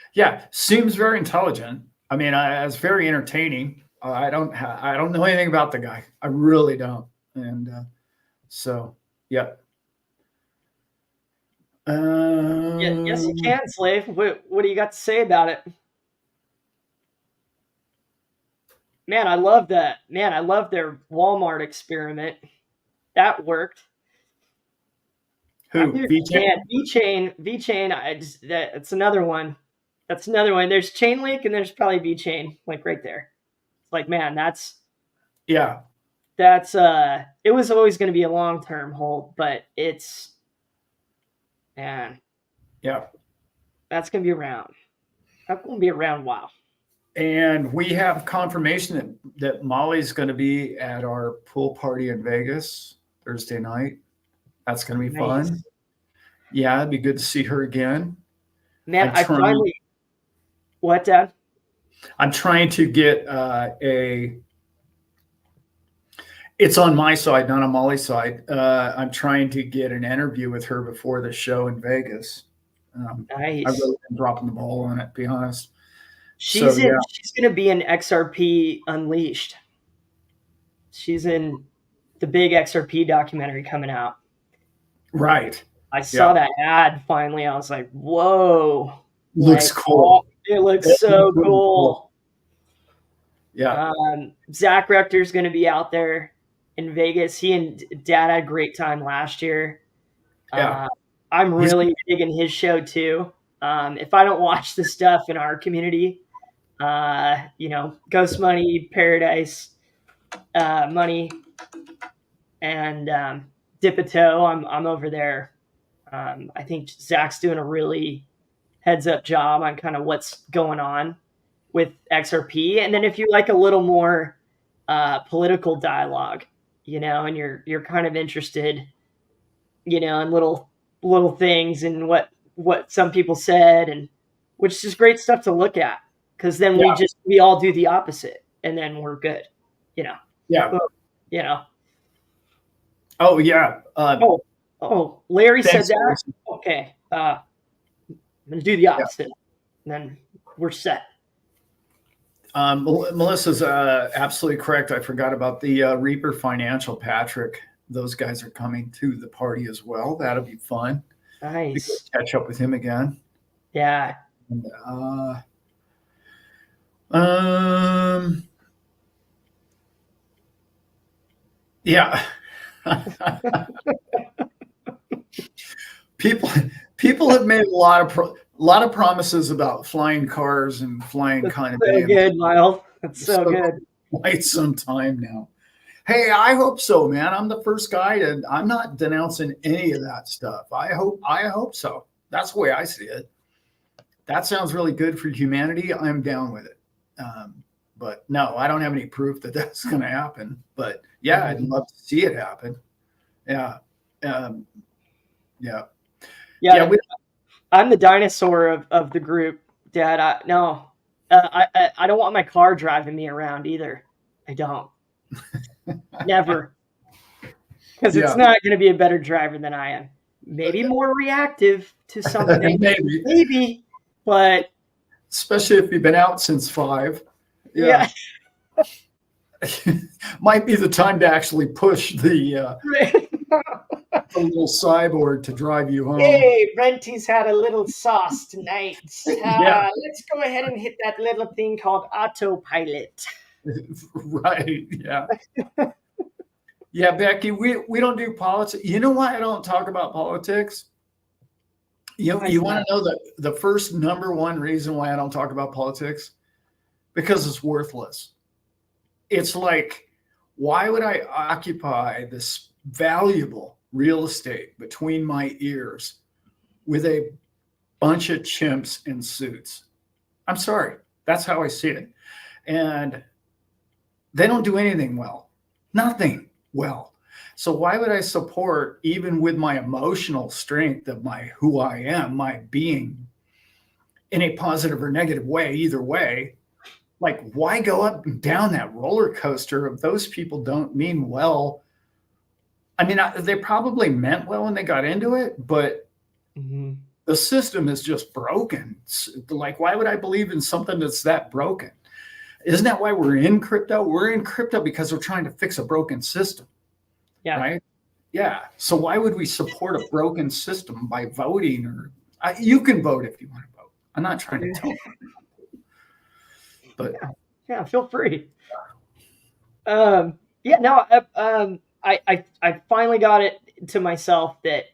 intelligent. I mean, it's very entertaining. I don't know anything about the guy. I really don't. And so, yeah. Yes, you can, Slave. What do you got to say about it? Man, I love that. Man, I love their Walmart experiment. That worked. Who? VeChain. That's another one. That's another one. There's Chainlink and there's probably VeChain, like right there. It's like, man, it was always going to be a long-term hold, but that's going to be around. That's going to be around a while. And we have confirmation that Molly's going to be at our pool party in Vegas Thursday night. That's going to be fun. Yeah, it'd be good to see her again. Man, what, Dad? I'm trying to get a It's on my side, not on Molly's side. I'm trying to get an interview with her before the show in Vegas. I Nice. really been dropping the ball on it, to be honest. So She's yeah, in. She's gonna be in XRP Unleashed. She's in the big XRP documentary coming out. right. I Yeah, saw that ad finally. I was like, "Whoa!" looks Like, oh, cool. it looks It looks so really cool. cool. Yeah, Zach Rector's going to be out there in Vegas. He and Dad had a great time last year. yeah. I'm He's really digging his show too. If I don't watch the stuff in our community, Ghost Money, Paradise Money, and Dip a Toe, I'm over there. I think Zach's doing a really heads up job on kind of what's going on with XRP. And then if you like a little more political dialogue, and you're kind of interested, in little things and what some people said, and which is great stuff to look at, because then yeah, we all do the opposite and then we're good, you know. yeah. You know. Oh yeah. Larry said Thanks, that. Larry. Okay. I'm gonna do the opposite. And then we're set. Melissa's absolutely correct. I forgot about the Reaper Financial, Patrick. Those guys are coming to the party as well. That'll be fun. Nice. Catch up with him again. Yeah. And, yeah. people have made a lot of promises about flying cars and flying kind of So good, Miles. That's so good. Quite some time now. Hey, I hope so, man. I'm the first guy and I'm not denouncing any of that stuff. I hope so. That's the way I see it. That sounds really good for humanity. I'm down with it. But no, I don't have any proof that that's going to happen. But yeah, I'd love to see it happen. Yeah. Yeah. I'm the dinosaur of the group, Dad. I don't want my car driving me around either. I don't. Never. Because it's not going to be a better driver than I am. Maybe more reactive to something. Maybe. But especially if you've been out since 5. Yeah. Might be the time to actually push the little cyborg to drive you home. Hey, Renty's had a little sauce tonight. Let's go ahead and hit that little thing called autopilot. Right. Yeah. Yeah, Becky, we don't do politics. You know why I don't talk about politics? You want to know the first number one reason why I don't talk about politics? Because it's worthless. It's like, why would I occupy this valuable real estate between my ears with a bunch of chimps in suits? I'm sorry. That's how I see it. And they don't do anything well. Nothing well. So why would I support, even with my emotional strength of who I am, my being, in a positive or negative way, either way? Like, why go up and down that roller coaster if those people don't mean well? I mean, they probably meant well when they got into it, but the system is just broken. Like, why would I believe in something that's that broken? Isn't that why we're in crypto? We're in crypto because we're trying to fix a broken system. Yeah. Right? Yeah. So why would we support a broken system by voting? Or you can vote if you want to vote. I'm not trying to tell you. But yeah, feel free. I finally got it to myself that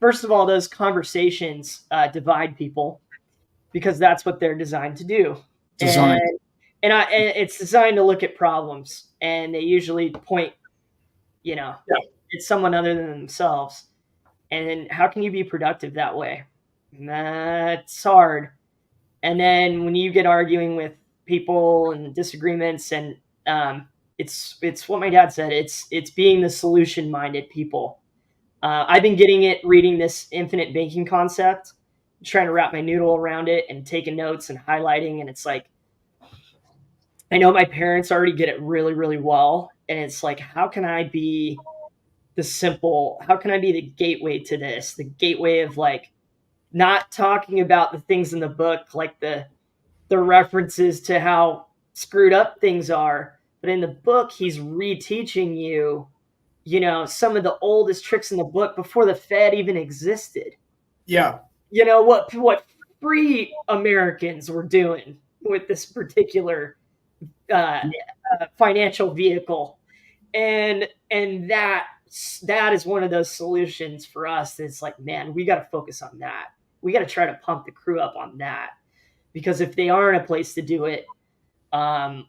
first of all, those conversations divide people, because that's what they're designed to do. And it's designed to look at problems, and they usually point, at someone other than themselves. And how can you be productive that way? That's hard. And then when you get arguing with people and disagreements, and it's what my dad said. It's being the solution-minded people. I've been getting it reading this infinite banking concept, trying to wrap my noodle around it and taking notes and highlighting. And it's like, I know my parents already get it really, really well. And it's like, how can I be how can I be the gateway to this? The gateway of like not talking about the things in the book, like the references to how screwed up things are. But in the book, he's reteaching you, some of the oldest tricks in the book before the Fed even existed. Yeah. What free Americans were doing with this particular uh, financial vehicle, and that is one of those solutions for us. It's like, man, we got to focus on that. We got to try to pump the crew up on that, because if they aren't a place to do it,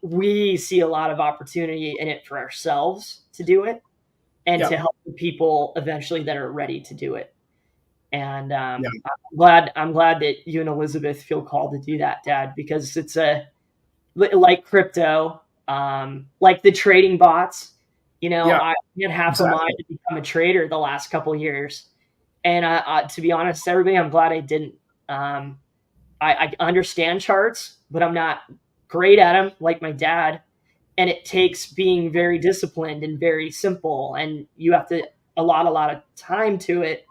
we see a lot of opportunity in it for ourselves to do it and Yeah. to help the people eventually that are ready to do it. And Yeah. I'm glad that you and Elizabeth feel called to do that, Dad, because it's like crypto, like the trading bots. Yeah. I had half a mind to become a trader the last couple of years, and to be honest, everybody, I'm glad I didn't. I understand charts, but I'm not great at them like my dad. And it takes being very disciplined and very simple, and you have to allot a lot of time to it.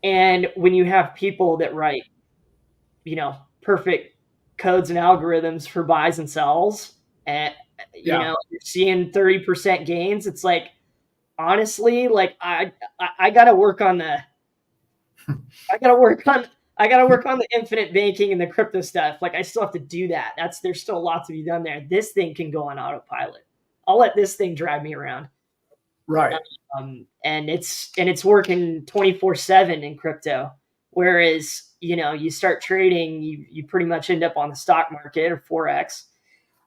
And when you have people that write, perfect codes and algorithms for buys and sells, and you're seeing 30% gains, it's like, honestly, like I gotta work on the I gotta work on I gotta work on the infinite banking and the crypto stuff. Like, I still have to do that. There's still a lot to be done there. This thing can go on autopilot. I'll let this thing drive me around. Right. And it's working 24/7 in crypto. Whereas, you start trading, you pretty much end up on the stock market or Forex,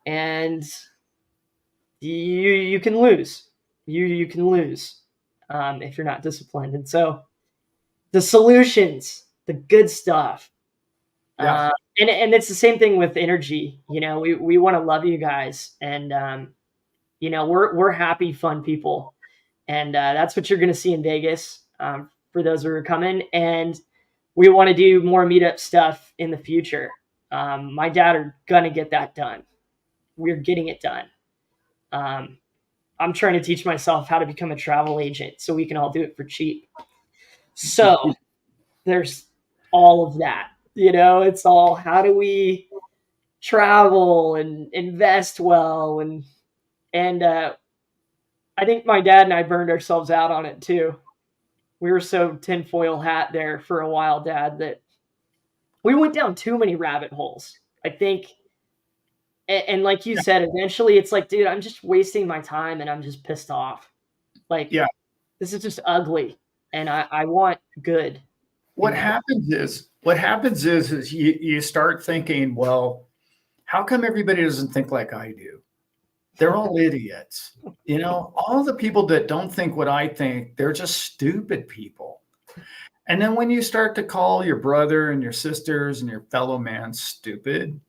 and you can lose. You can lose if you're not disciplined. And so the solutions, the good stuff. Yeah. And it's the same thing with energy. We want to love you guys, and we're happy, fun people, and that's what you're going to see in Vegas, for those who are coming. And we want to do more meetup stuff in the future. My dad are gonna get that done. We're getting it done. I'm trying to teach myself how to become a travel agent so we can all do it for cheap. So there's all of that. It's all, how do we travel and invest well, and I think my dad and I burned ourselves out on it too. We were so tinfoil hat there for a while, Dad, that we went down too many rabbit holes, I think. And like you said, eventually it's like, dude, I'm just wasting my time and I'm just pissed off. Like, this is just ugly, and I want good. What happens is you start thinking, well, how come everybody doesn't think like I do? They're all idiots. All the people that don't think what I think, they're just stupid people. And then when you start to call your brother and your sisters and your fellow man stupid,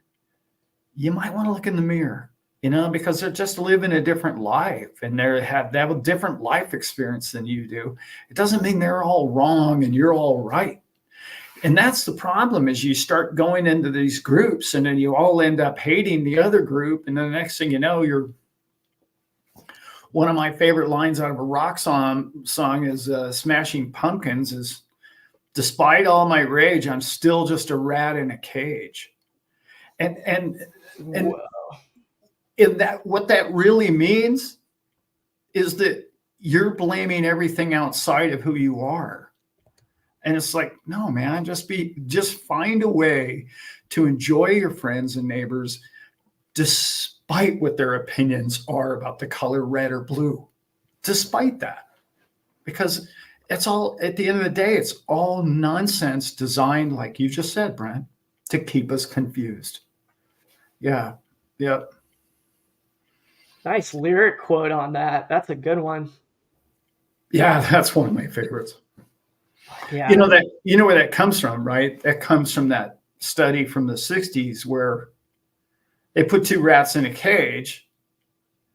you might want to look in the mirror, because they're just living a different life, and they have a different life experience than you do. It doesn't mean they're all wrong and you're all right. And that's the problem, is you start going into these groups and then you all end up hating the other group. And then the next thing you know, one of my favorite lines out of a rock song is Smashing Pumpkins is, despite all my rage, I'm still just a rat in a cage. And in that, what that really means is that you're blaming everything outside of who you are. And it's like, no, man, just find a way to enjoy your friends and neighbors despite what their opinions are about the color red or blue. Despite that. Because it's all, at the end of the day, it's all nonsense designed, like you just said, Brent, to keep us confused. Yeah. Yep. Nice lyric quote on that. That's a good one. Yeah, that's one of my favorites. Yeah. You know where that comes from, right? That comes from that study from the 60s where they put two rats in a cage,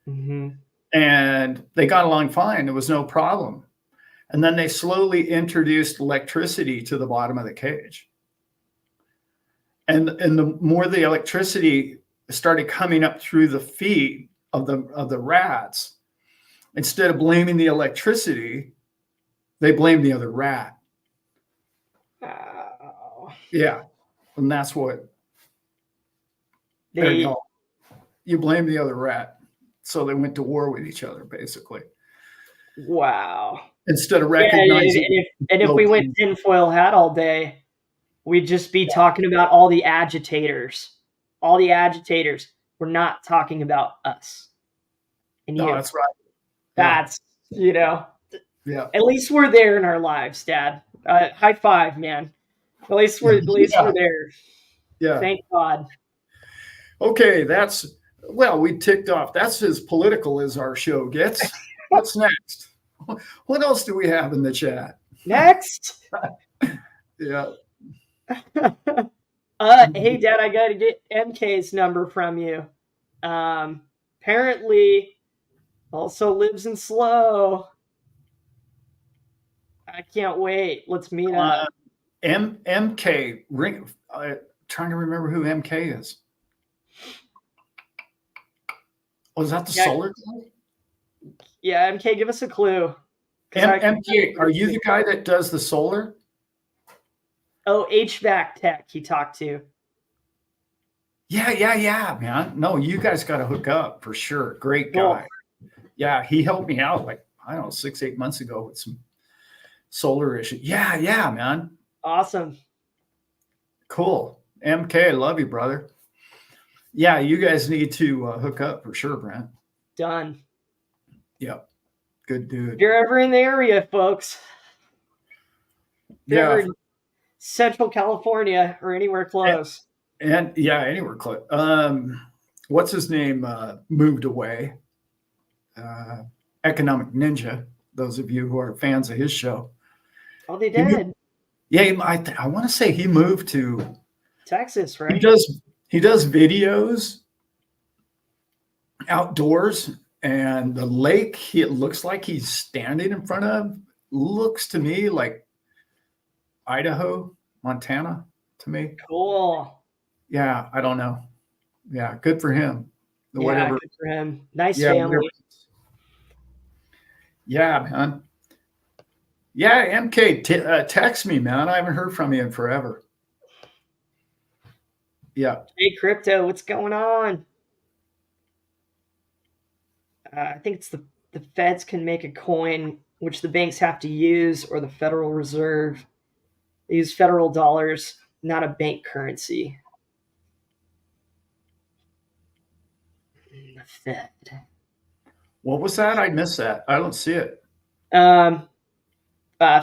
and they got along fine. There was no problem. And then they slowly introduced electricity to the bottom of the cage. And the more the electricity started coming up through the feet of the rats. Instead of blaming the electricity, they blamed the other rat. Oh. Yeah, and that's what you blame the other rat. So they went to war with each other, basically. Wow. Instead of recognizing. And if we went tinfoil hat all day, we'd just be talking about all the agitators. All the agitators. We're not talking about us. And no, that's right. That's, yeah. At least we're there in our lives, Dad. High five, man. At least we're there. Yeah. Thank God. Okay, we ticked off. That's as political as our show gets. What's next? What else do we have in the chat? Next. Yeah. Hey, Dad, I got to get MK's number from you. Apparently, also lives in Slow. I can't wait. Let's meet up. MK, trying to remember who MK is. Was that the solar guy? Yeah, MK, give us a clue. MK, are you the guy that does the solar? Oh, HVAC tech he talked to. Yeah, man. No, you guys got to hook up for sure. Great guy. Cool. Yeah, he helped me out 6-8 months ago with some solar issue. Yeah, man. Awesome. Cool. MK, I love you, brother. Yeah, you guys need to hook up for sure, Brent. Done. Yep. Good dude. If you're ever in the area, folks. Yeah. Central California or anywhere close. And anywhere close. What's his name? Moved away. Economic Ninja. Those of you who are fans of his show. Oh, they did. I want to say he moved to Texas, right? He does videos outdoors, and the lake it looks like he's standing in front of looks to me like Idaho, Montana to me. Cool. Yeah, I don't know. Yeah, good for him. Good for him. Nice family. Whatever. Yeah, man. Yeah, MK, text me, man. I haven't heard from you in forever. Yeah. Hey, Crypto, what's going on? I think it's the feds can make a coin which the banks have to use, or the Federal Reserve. They use federal dollars, not a bank currency. The Fed. What was that? I missed that. I don't see it.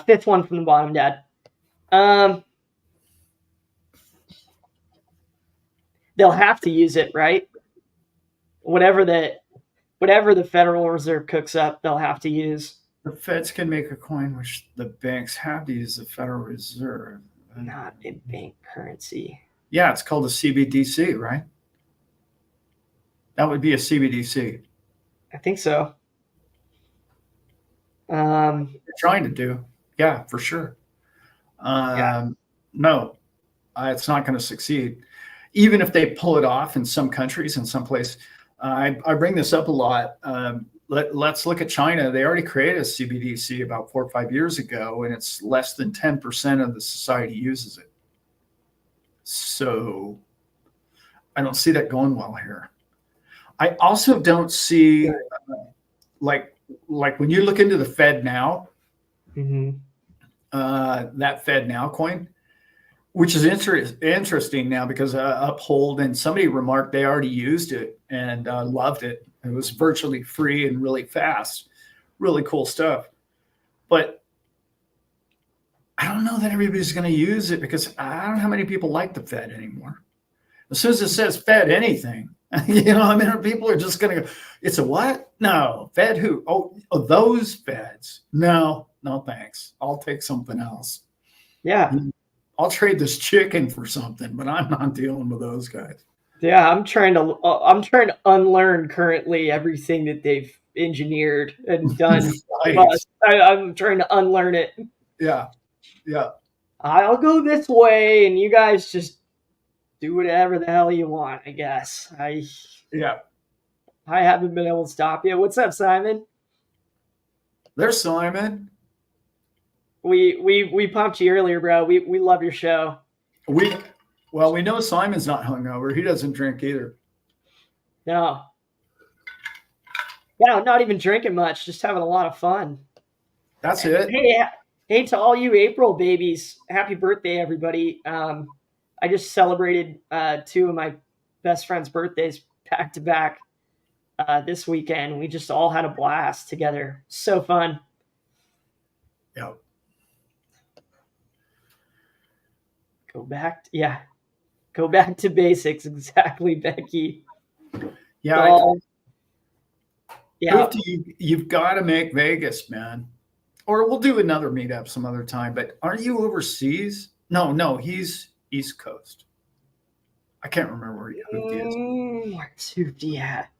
Fifth one from the bottom, Dad. They'll have to use it, right? Whatever the Federal Reserve cooks up, they'll have to use. The feds can make a coin which the banks have to use the Federal Reserve. Not a bank currency. Yeah, it's called a CBDC, right? That would be a CBDC. I think so. They're trying to do. Yeah, for sure. No, it's not going to succeed. Even if they pull it off in some countries, in some place. I bring this up a lot. Let's look at China. They already created a CBDC about 4 or 5 years ago, and it's less than 10% of the society uses it. So I don't see that going well here. I also don't see, like when you look into the Fed Now, that Fed Now coin, which is interesting now because Uphold and somebody remarked they already used it and loved it. It was virtually free and really fast, really cool stuff. But I don't know that everybody's going to use it because I don't know how many people like the Fed anymore. As soon as it says Fed anything, people are just going to go, it's a what? No, Fed who? Oh, those Feds. No, thanks. I'll take something else. Yeah. I'll trade this chicken for something, but I'm not dealing with those guys. Yeah, I'm trying to unlearn currently everything that they've engineered and done. Right. I'm trying to unlearn it. Yeah. I'll go this way, and you guys just do whatever the hell you want, I guess. Yeah. I haven't been able to stop you. What's up, Simon? There's Simon. We pumped you earlier, bro. We love your show. We know Simon's not hungover. He doesn't drink either. No. Yeah, I'm not even drinking much, just having a lot of fun. That's it. Hey to all you April babies. Happy birthday, everybody. I just celebrated 2 of my best friends' birthdays back to back this weekend. We just all had a blast together. So fun. Yeah. Go back to basics. Exactly, Becky. Yeah. Yeah. You've got to make Vegas, man. Or we'll do another meetup some other time. But aren't you overseas? No, he's East Coast. I can't remember where he is. Where's Hoopty at?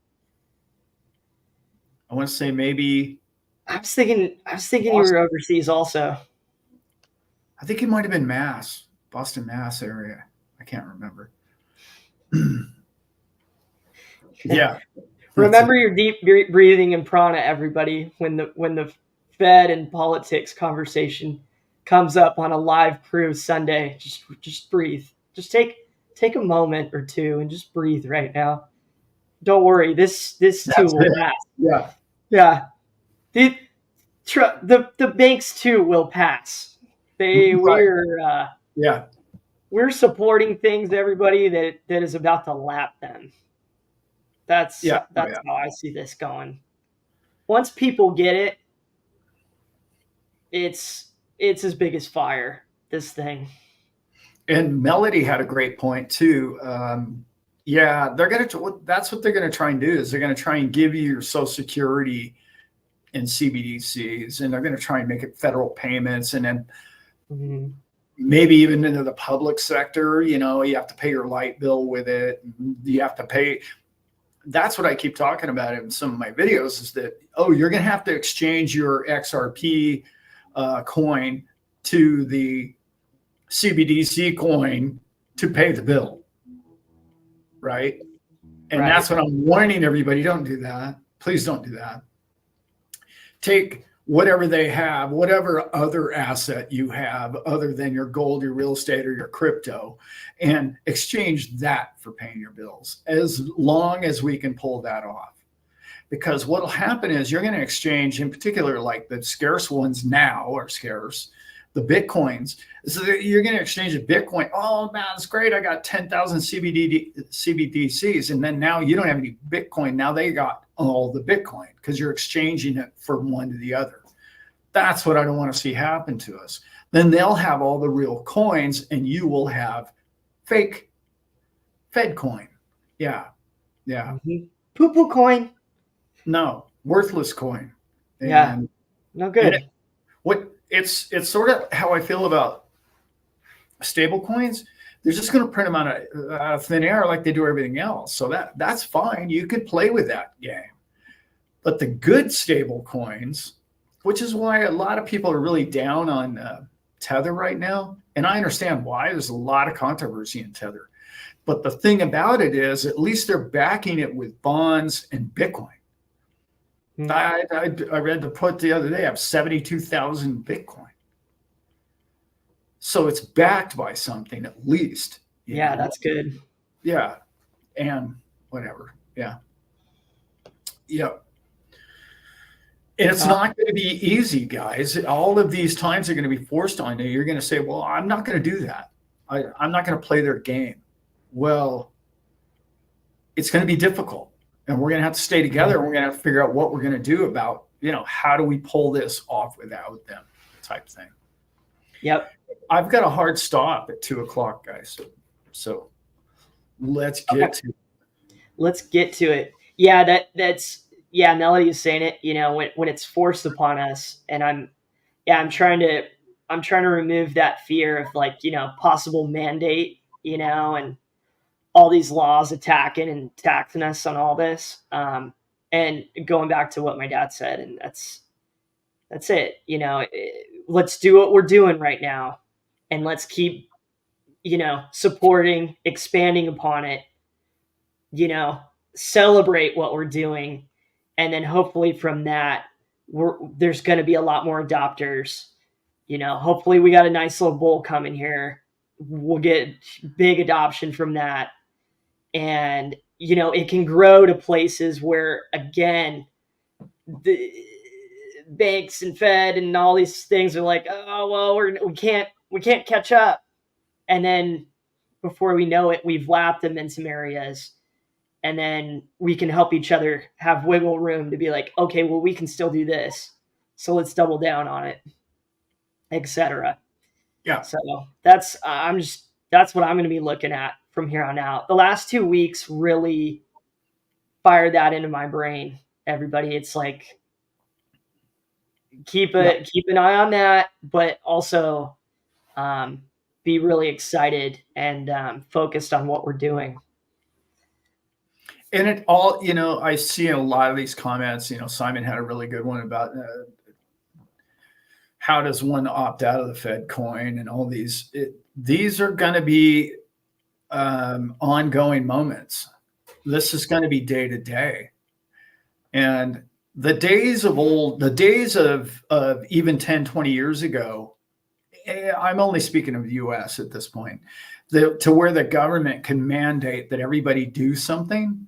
I want to say maybe. I was thinking you were overseas also. I think it might have been Boston, Mass area. I can't remember. Yeah. Remember your deep breathing and prana, everybody, when the Fed and politics conversation comes up on a live crew Sunday. Just breathe. Just take a moment or two and just breathe right now. Don't worry, this too will pass. Yeah. Yeah. The banks too will pass. We're supporting things, everybody, that is about to lap them. That's how I see this going. Once people get it, it's as big as fire, this thing. And Melody had a great point too. That's what they're gonna try and do is they're gonna try and give you your Social Security in CBDCs, and they're gonna try and make it federal payments, and then maybe even into the public sector. You have to pay your light bill with it. You have to pay. That's what I keep talking about in some of my videos is that, you're going to have to exchange your XRP coin to the CBDC coin to pay the bill. Right. And that's what I'm warning everybody. Don't do that. Please don't do that. Take whatever they have, whatever other asset you have other than your gold, your real estate, or your crypto, and exchange that for paying your bills as long as we can pull that off. Because what will happen is you're going to exchange, in particular, like the scarce ones now are scarce, the Bitcoins. So you're going to exchange a Bitcoin. Oh, man, it's great. I got 10,000 CBDCs. And then now you don't have any Bitcoin. Now they got all the Bitcoin because you're exchanging it from one to the other. That's what I don't want to see happen to us. Then they'll have all the real coins and you will have fake Fed coin. Yeah. Poo-poo coin. No, worthless coin. And no good. It's sort of how I feel about stable coins. They're just going to print them out of thin air like they do everything else. So that's fine. You could play with that game. But the good stable coins, which is why a lot of people are really down on Tether right now. And I understand why. There's a lot of controversy in Tether. But the thing about it is, at least they're backing it with bonds and Bitcoin. I read the report the other day. I have 72,000 Bitcoin. So it's backed by something at least. Yeah, that's good. Yeah. And whatever. Yeah. And it's not going to be easy, guys. All of these times are going to be forced on you. You're going to say, well, I'm not going to do that. I'm not going to play their game. Well, it's going to be difficult. And we're going to have to stay together. And we're going to have to figure out what we're going to do about, how do we pull this off without them type thing. Yep. I've got a hard stop at 2:00, guys. So let's get to it. Let's get to it. Yeah, Melody is saying it, when it's forced upon us, and I'm trying to remove that fear of possible mandate, and all these laws attacking and taxing us on all this. And going back to what my dad said, and that's it. Let's do what we're doing right now, and let's keep supporting, expanding upon it, celebrate what we're doing. And then hopefully from that, there's going to be a lot more adopters. Hopefully we got a nice little bowl coming here. We'll get big adoption from that. And, it can grow to places where, again, the banks and Fed and all these things are like, oh, well, we can't catch up. And then before we know it, we've lapped them in some areas. And then we can help each other have wiggle room to be like, okay, well, we can still do this. So let's double down on it, etc. Yeah. So that's what I'm going to be looking at from here on out. The last 2 weeks really fired that into my brain. Everybody, it's like, keep an eye on that, but also be really excited and focused on what we're doing. And it all, I see a lot of these comments. Simon had a really good one about how does one opt out of the Fed coin and all these. These are going to be ongoing moments. This is going to be day to day. And the days of old, the days of even 10, 20 years ago, I'm only speaking of the U.S. at this point, to where the government can mandate that everybody do something,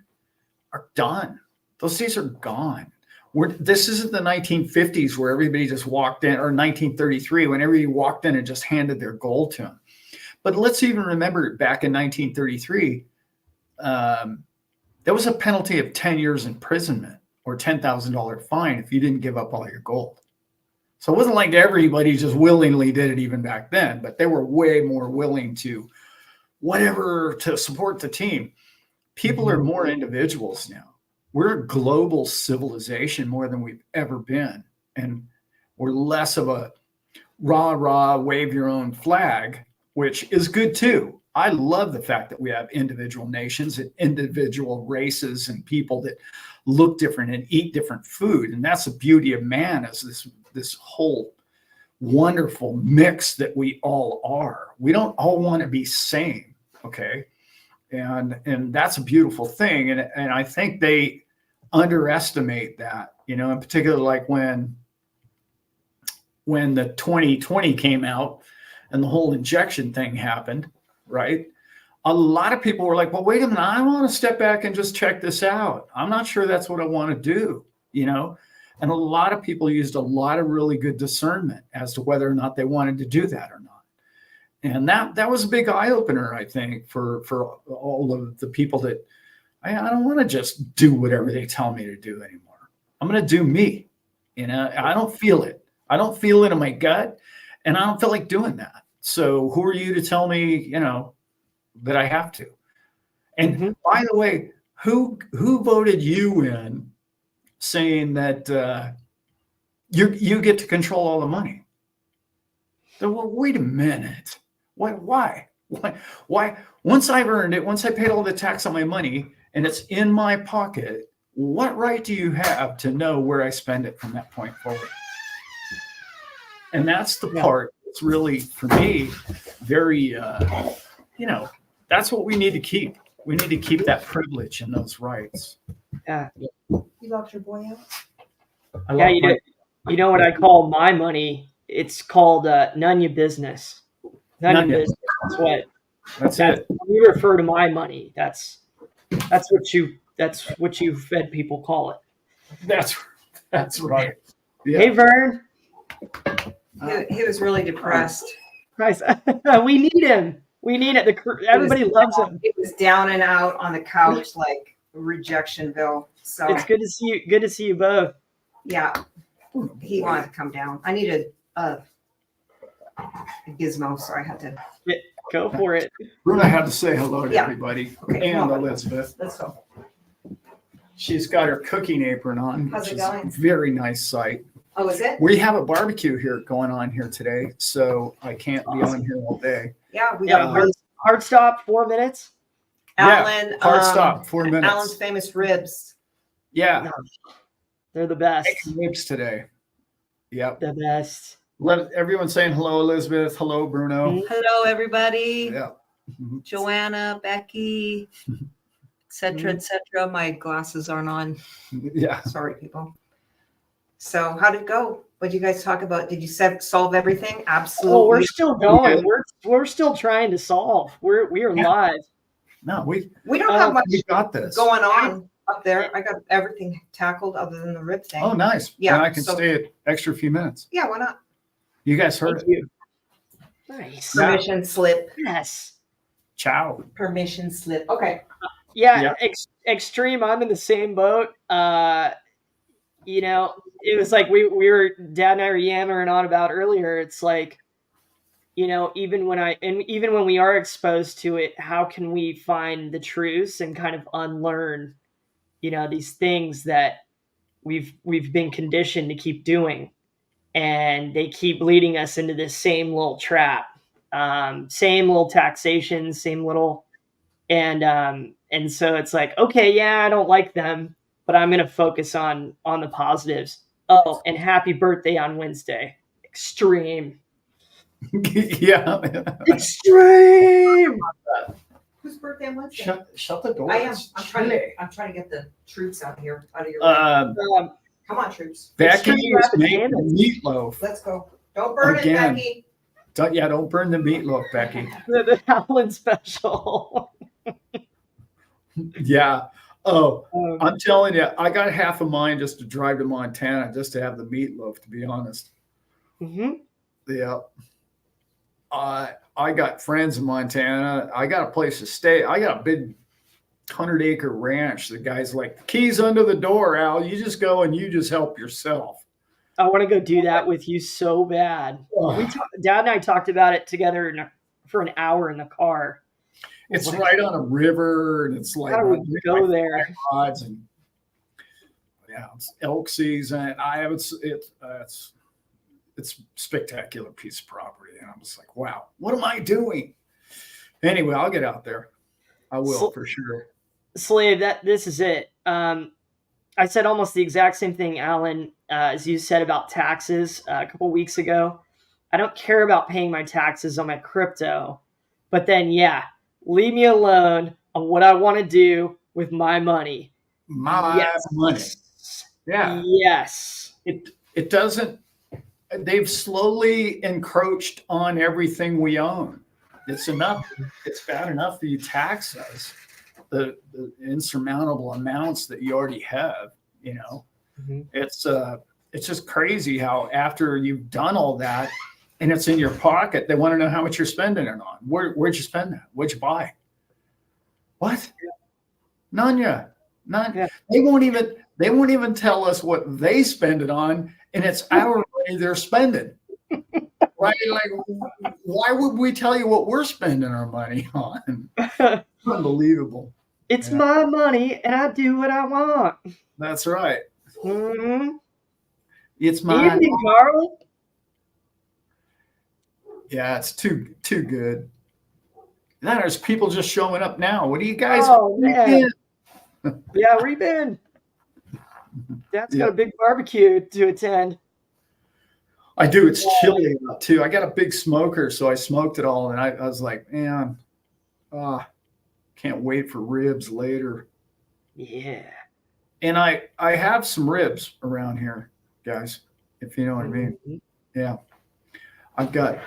are done. Those days are gone. This isn't the 1950s where everybody just walked in, or 1933 when everybody walked in and just handed their gold to them. But let's even remember back in 1933, there was a penalty of 10 years imprisonment or $10,000 fine if you didn't give up all your gold. So it wasn't like everybody just willingly did it even back then, but they were way more willing to support the team. People are more individuals now. We're a global civilization more than we've ever been. And we're less of a rah, wave your own flag, which is good too. I love the fact that we have individual nations and individual races and people that look different and eat different food. And that's the beauty of man, is this whole wonderful mix that we all are. We don't all want to be same. Okay. And that's a beautiful thing. And I think they underestimate that, in particular, like when the 2020 came out and the whole injection thing happened, right? A lot of people were like, well, wait a minute, I want to step back and just check this out. I'm not sure that's what I want to do, And a lot of people used a lot of really good discernment as to whether or not they wanted to do that or not. And that was a big eye opener, I think, for all of the people that I don't want to just do whatever they tell me to do anymore. I'm going to do me. I don't feel it. I don't feel it in my gut, and I don't feel like doing that. So who are you to tell me, that I have to? And by the way, who voted you in saying that you get to control all the money? Well, wait a minute. Why? Once I've earned it, once I paid all the tax on my money and it's in my pocket, what right do you have to know where I spend it from that point forward? And that's the part that's really, for me, very, that's what we need to keep. We need to keep that privilege and those rights. Yeah. You locked your boy out? You know what I call my money? It's called none your business. None your business. That's it. We refer to my money. That's what you Fed people call it. That's right. Yeah. Hey Vern. He was really depressed. Christ. We need him. We need it. Everybody loves him. He was down and out on the couch like Rejectionville. So it's good to see you. Good to see you both. Yeah, he wanted to come down. I needed a gizmo, so I had to go for it. Bruna had to say hello to everybody. Okay, and Elizabeth. Let's go. She's got her cooking apron on. How's it going? Very nice sight. Oh, is it? We have a barbecue here going on here today, so I can't be on here all day. Yeah, we got hard stop, 4 minutes. Alan, hard stop, 4 minutes. Alan's famous ribs. Yeah, they're the best. Ribs today. Yep, the best. Let everyone saying hello, Elizabeth. Hello, Bruno. Hello, everybody. Yeah. Joanna, Becky, et cetera. My glasses aren't on. Yeah. Sorry, people. So how did it go? What did you guys talk about? Did you solve everything? Absolutely. Oh, we're still going. We're still trying to solve. We are live. No, we don't have much got this going on up there. I got everything tackled other than the rib thing. Oh, nice. Yeah, And I can stay an extra few minutes. Yeah, why not? You guys heard Thank it. you. Nice. Permission slip. Yes. Ciao. Permission slip. Okay. Yeah. Extreme. I'm in the same boat. You know, it was like we were, Dad and I were yammering on about earlier. It's like, you know, even when we are exposed to it, how can we find the truths and kind of unlearn, you know, these things that we've been conditioned to keep doing, and they keep leading us into this same little trap, same little taxation, same little, and so it's like, okay, yeah, I don't like them, but I'm going to focus on the positives. Oh, and happy birthday on Wednesday. Extreme. Yeah. Extreme. Whose birthday on Wednesday? Shut the door. I am. I'm trying to get the troops out of your way. Come on, troops. Becky Extreme is rapid making damage. meatloaf. Let's go. Don't burn Again. it, Becky. Don't burn the meatloaf, Becky. The Howland special. Yeah. Oh, I'm telling you, I got half of mine just to drive to Montana just to have the meatloaf, to be honest. Mm-hmm. Yeah. I got friends in Montana. I got a place to stay. I got a big 100-acre ranch. The guy's like, the keys under the door, Al. You just go and you just help yourself. I want to go do that with you so bad. Dad and I talked about it together for an hour in the car. It's right on a river, and it's like, how do we go there? And yeah, it's elk season. It's spectacular piece of property, and I'm just like, wow, what am I doing? Anyway, I'll get out there. I will for sure. Slave, this is it. I said almost the exact same thing, Alan, as you said about taxes a couple weeks ago. I don't care about paying my taxes on my crypto, but then leave me alone on what I want to do with my money. My money. Yeah. Yes. It doesn't. They've slowly encroached on everything we own. It's enough. It's bad enough that you tax us the insurmountable amounts that you already have. You know, it's just crazy how after you've done all that and it's in your pocket, they want to know how much you're spending it on. Where'd you spend that? What'd you buy? What? None yet. None. Yeah. They won't even tell us what they spend it on, and it's our money they're spending. Right? Like, why would we tell you what we're spending our money on? Unbelievable. It's my money, and I do what I want. That's right. Mm-hmm. It's my evening, Carl. Yeah, it's too good. Now there's people just showing up now. What do you guys? Oh man. Yeah, where you been? Dad's got a big barbecue to attend. I do. It's chilly out too. I got a big smoker, so I smoked it all, and I was like, man, can't wait for ribs later. Yeah. And I have some ribs around here, guys, if you know what I mean. Yeah. I've got,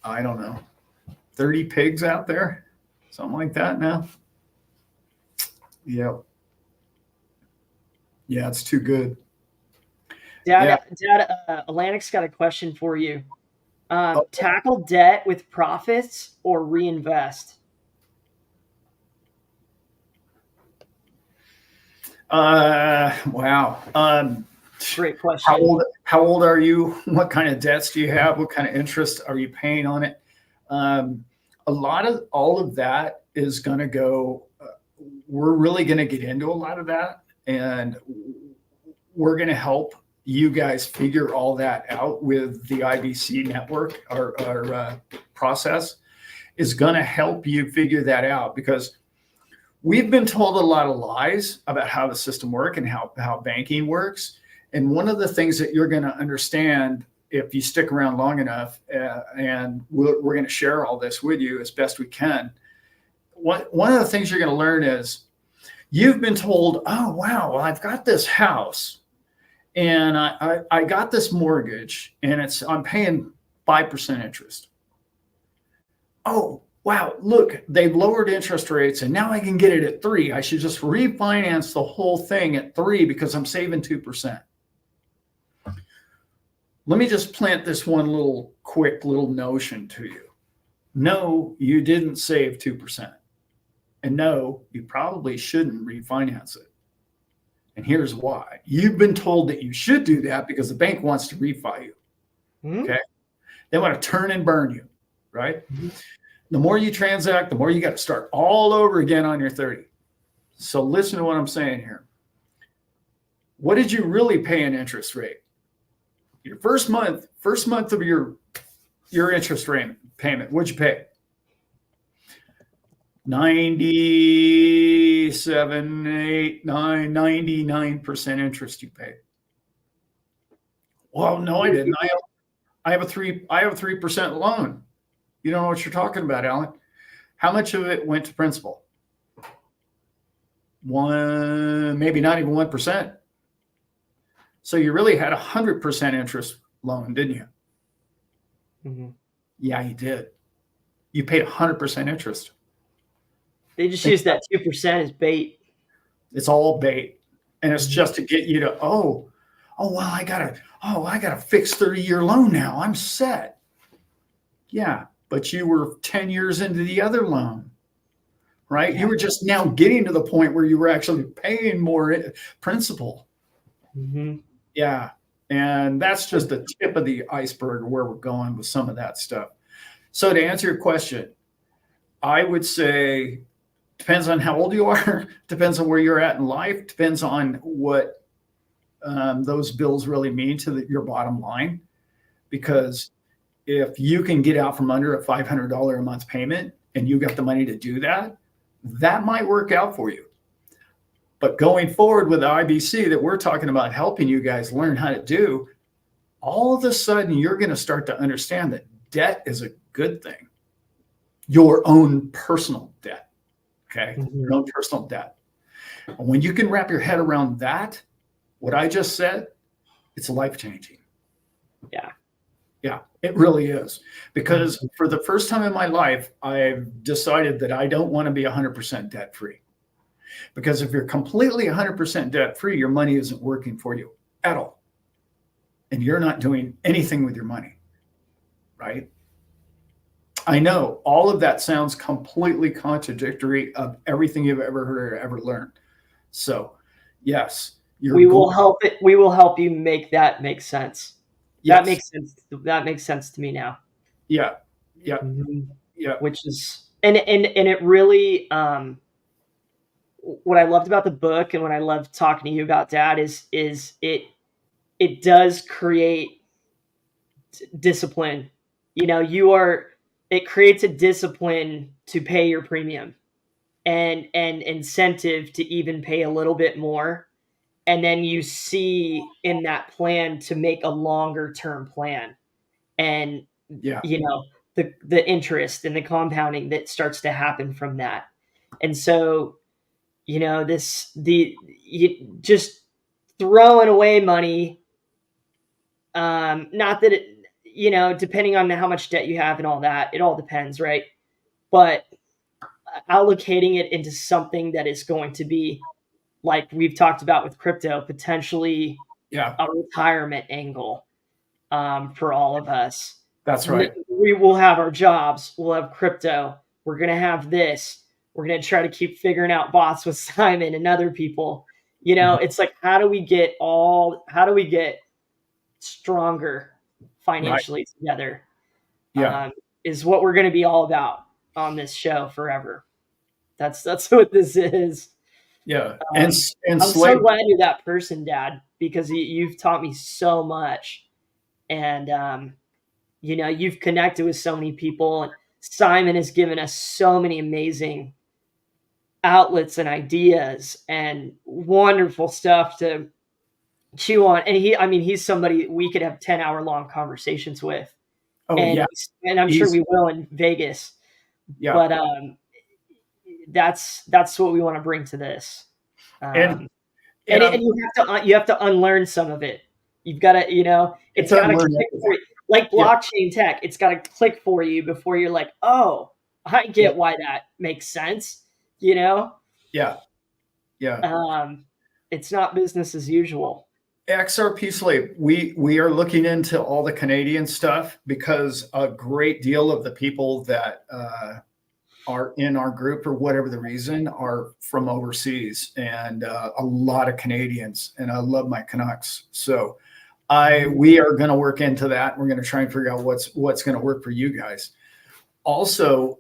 I don't know, 30 pigs out there, something like that now. Yep. Yeah, it's too good. Dad, Atlantic's got a question for you. Tackle debt with profits or reinvest? Wow. Great question. How old are you? What kind of debts do you have? What kind of interest are you paying on it? All of that is going to go. We're really going to get into a lot of that, and we're going to help you guys figure all that out with the IBC network. Our process is going to help you figure that out, because we've been told a lot of lies about how the system works and how banking works. And one of the things that you're going to understand if you stick around long enough, and we're going to share all this with you as best we can. One of the things you're going to learn is you've been told, oh, wow, well, I've got this house and I got this mortgage and I'm paying 5% interest. Oh, wow, look, they've lowered interest rates and now I can get it at 3. I should just refinance the whole thing at 3 because I'm saving 2%. Let me just plant this one quick little notion to you. No, you didn't save 2%. And no, you probably shouldn't refinance it. And here's why. You've been told that you should do that because the bank wants to refi you. Okay. They want to turn and burn you, right? The more you transact, the more you got to start all over again on your 30. So listen to what I'm saying here. What did you really pay in interest rate? Your first month of your interest rate payment, what'd you pay? 97, 8, 9, 99% interest you paid. Well, no, I didn't. I have a 3% loan. You don't know what you're talking about, Alan. How much of it went to principal? Maybe not even 1%. So you really had 100% interest loan, didn't you? Mm-hmm. Yeah, you did. You paid 100% interest. They just use that 2% as bait. It's all bait. And it's just to get you to, well, I got a fixed 30-year loan now. I'm set. Yeah, but you were 10 years into the other loan, right? Yeah. You were just now getting to the point where you were actually paying more principal. Mm-hmm. Yeah. And that's just the tip of the iceberg of where we're going with some of that stuff. So to answer your question, I would say depends on how old you are, depends on where you're at in life, depends on what those bills really mean to your bottom line. Because if you can get out from under a $500 a month payment and you got the money to do that, that might work out for you. But going forward with the IBC that we're talking about helping you guys learn how to do, all of a sudden you're going to start to understand that debt is a good thing. Your own personal debt. Okay. Mm-hmm. Your own personal debt. And when you can wrap your head around that, what I just said, it's life-changing. Yeah. Yeah, it really is. Because for the first time in my life, I've decided that I don't want to be 100% debt-free. Because if you're completely 100% debt-free, your money isn't working for you at all. And you're not doing anything with your money, right? I know all of that sounds completely contradictory of everything you've ever heard or ever learned. So, yes, we will help you make that make sense. Yes. That makes sense. That makes sense to me now. Yeah. Yeah. Mm-hmm. Yeah. Which is and it really what I loved about the book and what I love talking to you about, Dad, is it does create discipline. You know, it creates a discipline to pay your premium and incentive to even pay a little bit more. And then you see in that plan to make a longer term plan. And, you know, the interest and the compounding that starts to happen from that. And so, you know, just throwing away money, not that it, you know, depending on how much debt you have and all that, it all depends, right? But allocating it into something that is going to be, like we've talked about with crypto, potentially a retirement angle for all of us. That's right. We will have our jobs. We'll have crypto. We're going to have this. We're going to try to keep figuring out bots with Simon and other people. You know, it's like, how do we get stronger financially together? Yeah. Is what we're going to be all about on this show forever. That's what this is. Yeah. I'm so glad you're that person, Dad, because you've taught me so much. And, you know, you've connected with so many people. And Simon has given us so many amazing outlets and ideas and wonderful stuff to chew on. And he's somebody we could have 10-hour long conversations with. Oh And yeah, and I'm sure he's we will in Vegas. yeah, But that's what we want to bring to this. and And I'm you have to unlearn some of it. You've got to, it's it's got to unlearning click for everything. you. Like Yeah, blockchain tech, it's got to click for you before you're like, oh, I yeah, get why that makes sense. You know, yeah, yeah. um, it's not business as usual. XRP Slave, we are looking into all the Canadian stuff because a great deal of the people that are in our group, for whatever the reason, are from overseas, and a lot of Canadians. And I love my Canucks, so we are going to work into that. We're going to try and figure out what's going to work for you guys. Also,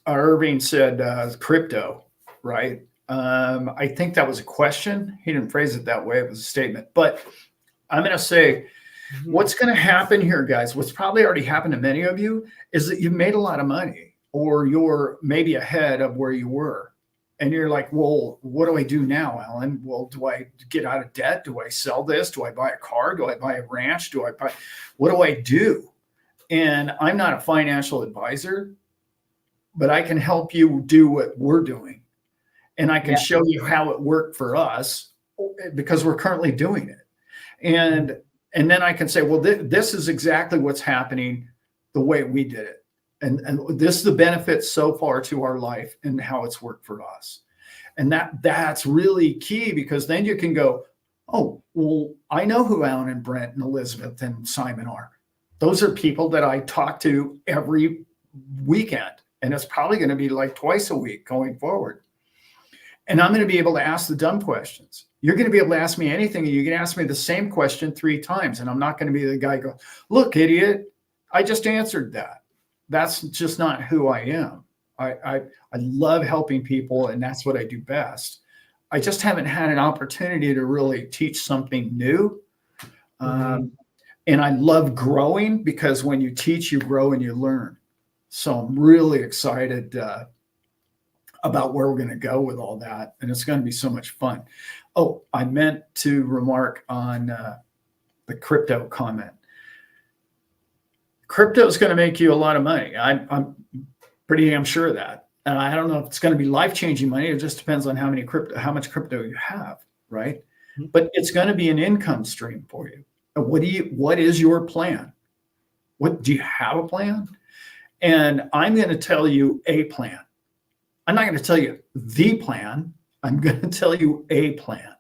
Irving said crypto, right? I think that was a question. He didn't phrase it that way. It was a statement. But I'm going to say what's going to happen here, guys, what's probably already happened to many of you is that you've made a lot of money, or you're maybe ahead of where you were. And you're like, well, what do I do now, Alan? Well, do I get out of debt? Do I sell this? Do I buy a car? Do I buy a ranch? What do I do? And I'm not a financial advisor, but I can help you do what we're doing. And I can show you how it worked for us because we're currently doing it. And then I can say, well, this is exactly what's happening the way we did it. And this is the benefit so far to our life and how it's worked for us. And that's really key, because then you can go, oh, well, I know who Alan and Brent and Elizabeth and Simon are. Those are people that I talk to every weekend. And it's probably going to be like twice a week going forward. And I'm going to be able to ask the dumb questions. You're going to be able to ask me anything, and you can ask me the same question 3 times. And I'm not going to be the guy go, look, idiot, I just answered that. That's just not who I am. I love helping people, and that's what I do best. I just haven't had an opportunity to really teach something new. And I love growing, because when you teach, you grow and you learn. So I'm really excited about where we're going to go with all that. And it's going to be so much fun. Oh, I meant to remark on the crypto comment. Crypto is going to make you a lot of money. I'm pretty damn sure of that. And I don't know if it's going to be life-changing money. It just depends on how much crypto you have, right? But it's going to be an income stream for you. What is your plan? Do you have a plan? And I'm going to tell you a plan. I'm not going to tell you the plan. I'm going to tell you a plan.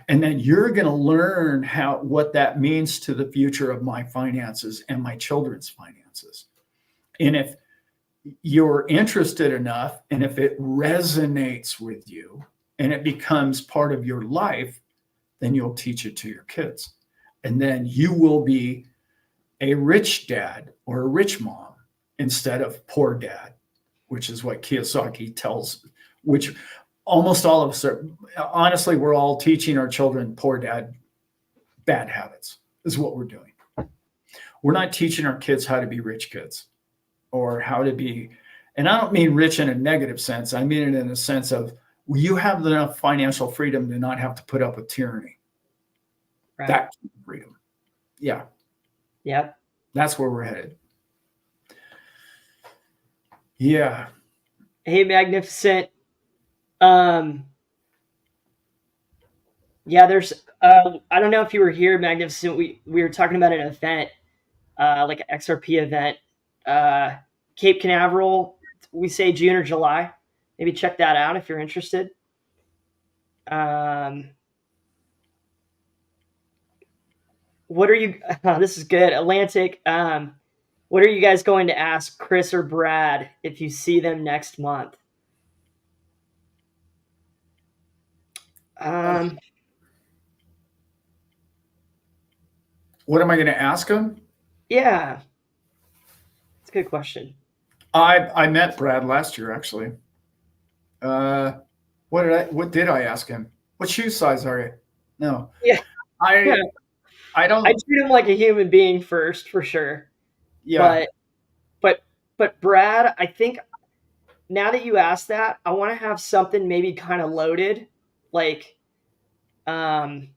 And then you're going to learn what that means to the future of my finances and my children's finances. And if you're interested enough, and if it resonates with you and it becomes part of your life, then you'll teach it to your kids. And then you will be a rich dad or a rich mom instead of poor dad, which is what Kiyosaki tells, which almost all of us are. Honestly, we're all teaching our children poor dad, bad habits is what we're doing. We're not teaching our kids how to be rich kids, or how to be, and I don't mean rich in a negative sense. I mean it in a sense of, you have enough financial freedom to not have to put up with tyranny. Right. That freedom. Yeah. Yep. That's where we're headed. Yeah. Hey, Magnificent. Yeah, there's I don't know if you were here, Magnificent. We were talking about an event, like an XRP event, Cape Canaveral. We say June or July. Maybe check that out if you're interested. What are you? This is good. Atlantic. What are you guys going to ask Chris or Brad if you see them next month? What am I going to ask them? Yeah, it's a good question. I met Brad last year, actually. What did I ask him? What shoe size are you? No. Yeah. I don't. I treat him like a human being first, for sure. Yeah. But Brad, I think now that you asked that, I want to have something maybe kind of loaded, like ideas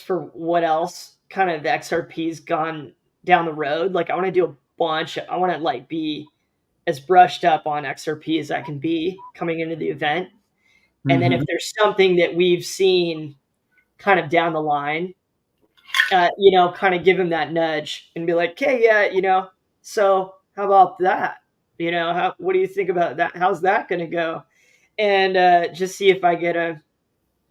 for what else kind of the XRP's gone down the road. Like I want to do a bunch. I want to like be as brushed up on XRP as I can be coming into the event. And then if Mhm. there's something that we've seen kind of down the line, kind of give him that nudge and be like, "Okay, yeah, so how about that? What do you think about that? How's that going to go?" And just see if I get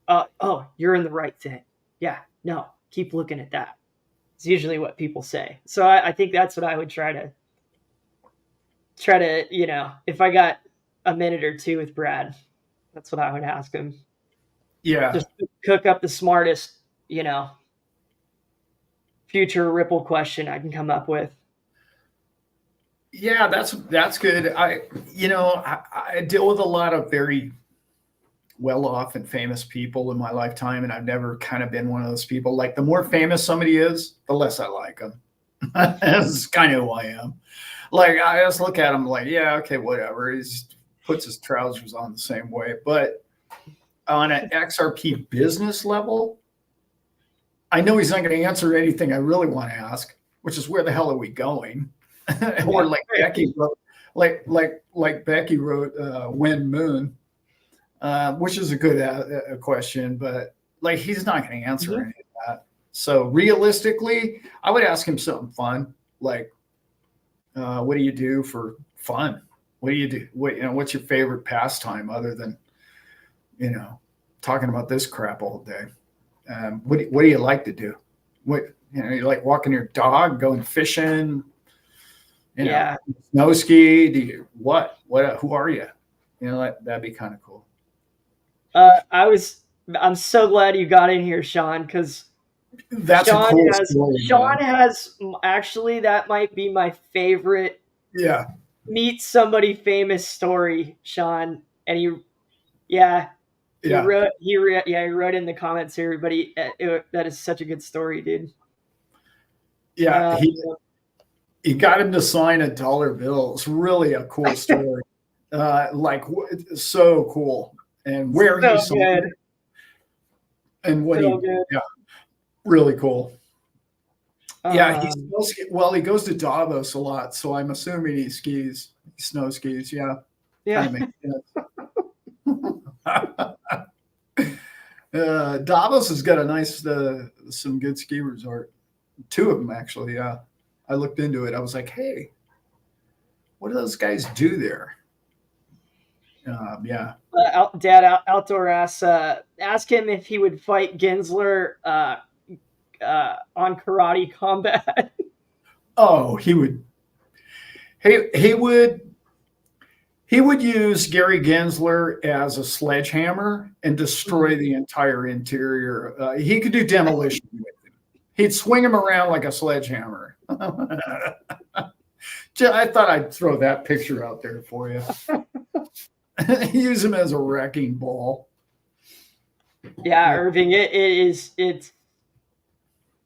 oh, you're in the right thing. Yeah, no, keep looking at that. It's usually what people say. So I think that's what I would try to, if I got a minute or two with Brad, that's what I would ask him. Yeah. Just cook up the smartest, future Ripple question I can come up with. Yeah, that's good. I deal with a lot of very well off and famous people in my lifetime, and I've never kind of been one of those people. Like the more famous somebody is, the less I like them. That's kind of who I am. Like I just look at him like, yeah, okay, whatever. He puts his trousers on the same way. But on an XRP business level, I know he's not going to answer anything I really want to ask, which is where the hell are we going? Or like Becky wrote, like Becky wrote, When Moon, which is a good question, but like he's not going to answer any of that. So realistically, I would ask him something fun, like, what do you do for fun? What do you do? What's your favorite pastime other than, talking about this crap all day? What do you like to do? You like walking your dog, going fishing, snow ski? Do you who are you? That'd be kind of cool. I'm so glad you got in here, Sean, because that's a cool story. Sean has actually, that might be my favorite. Yeah. Meet somebody famous story, Sean. And he wrote in the comments here, but that is such a good story, dude. Yeah. He got him to sign a $1 bill. It's really a cool story. So cool. And where he signed it. And what really cool. Yeah, he goes to Davos a lot, so I'm assuming he skis. He snow skis, yeah. Yeah. Davos has got a nice, some good ski resort. 2 of them, actually, yeah. I looked into it. I was like, hey, what do those guys do there? Yeah. Dad Outdoor asks, ask him if he would fight Gensler on Karate Combat. Oh, he would. He would use Gary Gensler as a sledgehammer and destroy the entire interior. He could do demolition with him. He'd swing him around like a sledgehammer. I thought I'd throw that picture out there for you. Use him as a wrecking ball. Yeah, Irving, it's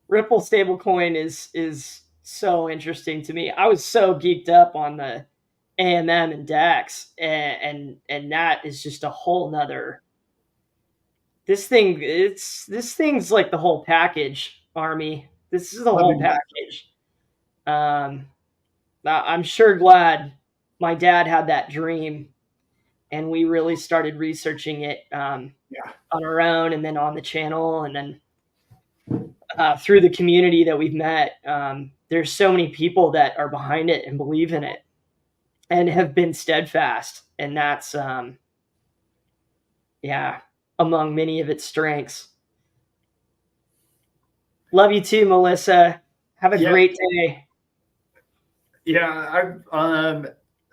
Ripple stablecoin is so interesting to me. I was so geeked up on the AMM and DEX, and that is just a whole nother. This thing's like the whole package, Army. This is the whole package. I'm sure glad my dad had that dream, and we really started researching it on our own, and then on the channel, and then through the community that we've met. There's so many people that are behind it and believe in it and have been steadfast. And that's, among many of its strengths. Love you too, Melissa. Have a great day. Yeah.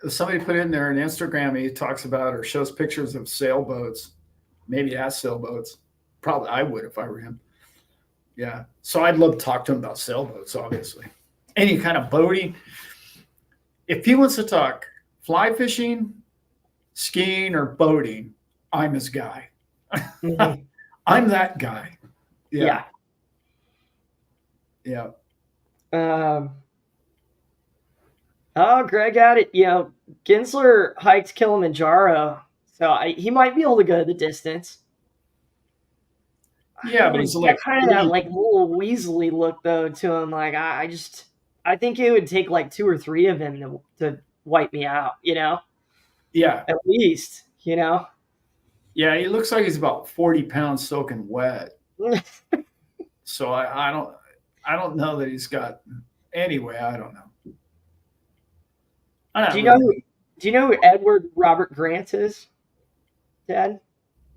Somebody put in there on Instagram, he talks about or shows pictures of sailboats. Maybe he has sailboats. Probably I would if I were him. Yeah. So I'd love to talk to him about sailboats, obviously. Any kind of boating. If he wants to talk fly fishing, skiing, or boating, I'm his guy. Mm-hmm. I'm that guy. Yeah. Greg had it. Gensler hiked Kilimanjaro, so he might be able to go the distance. Yeah, but he's like kind of that like little Weasley look though to him. Like I think it would take like 2 or 3 of them to wipe me out. yeah, At least. yeah. He looks like he's about 40 pounds soaking wet. So I don't know that he's got. Anyway, I don't know. Do you know who Edward Robert Grant is, Dad?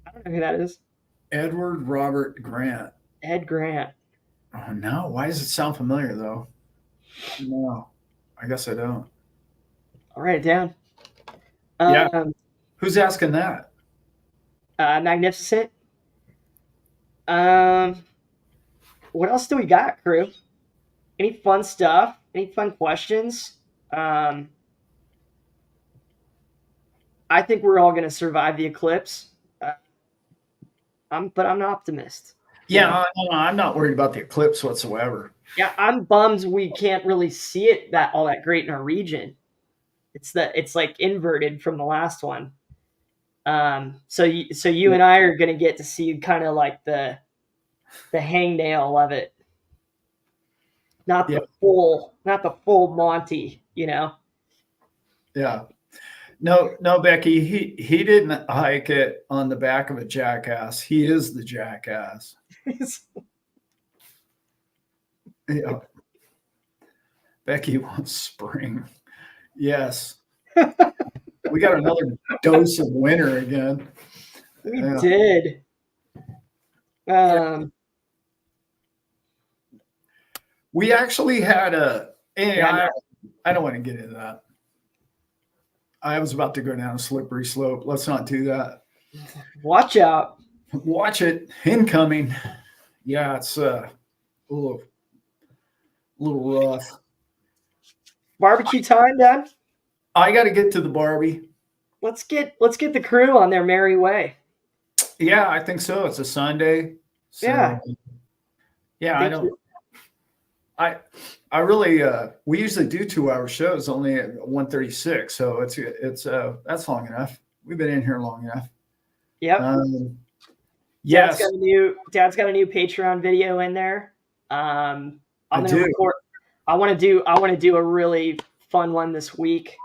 I don't know who that is. Edward Robert Grant. Ed Grant. Oh no! Why does it sound familiar though? No, I guess I don't. I'll write it down. Yeah. Who's asking that? Magnificent. What else do we got, crew? Any fun stuff? Any fun questions? I think we're all going to survive the eclipse. But I'm an optimist. Yeah, I'm not worried about the eclipse whatsoever. Yeah, I'm bummed we can't really see it all that great in our region. It's like inverted from the last one. So you and I are going to get to see kind of like the hangnail of it. Not the full Monty, Yeah. No, Becky, he didn't hike it on the back of a jackass. He is the jackass. Yeah. Becky wants spring. Yes. We got another dose of winter again. We did. We actually had I don't want to get into that. I was about to go down a slippery slope. Let's not do that. Watch out. Watch it. Incoming. Yeah, it's a little rough. Barbecue time, Dad? I got to get to the Barbie. Let's get the crew on their merry way. Yeah, I think so. It's a Sunday. So, yeah, I don't. I really we usually do 2-hour shows only at 1:36, so it's that's long enough. We've been in here long enough. Yep. Yes. Dad's got a new Patreon video in there. I'm gonna record. I want to do a really fun one this week.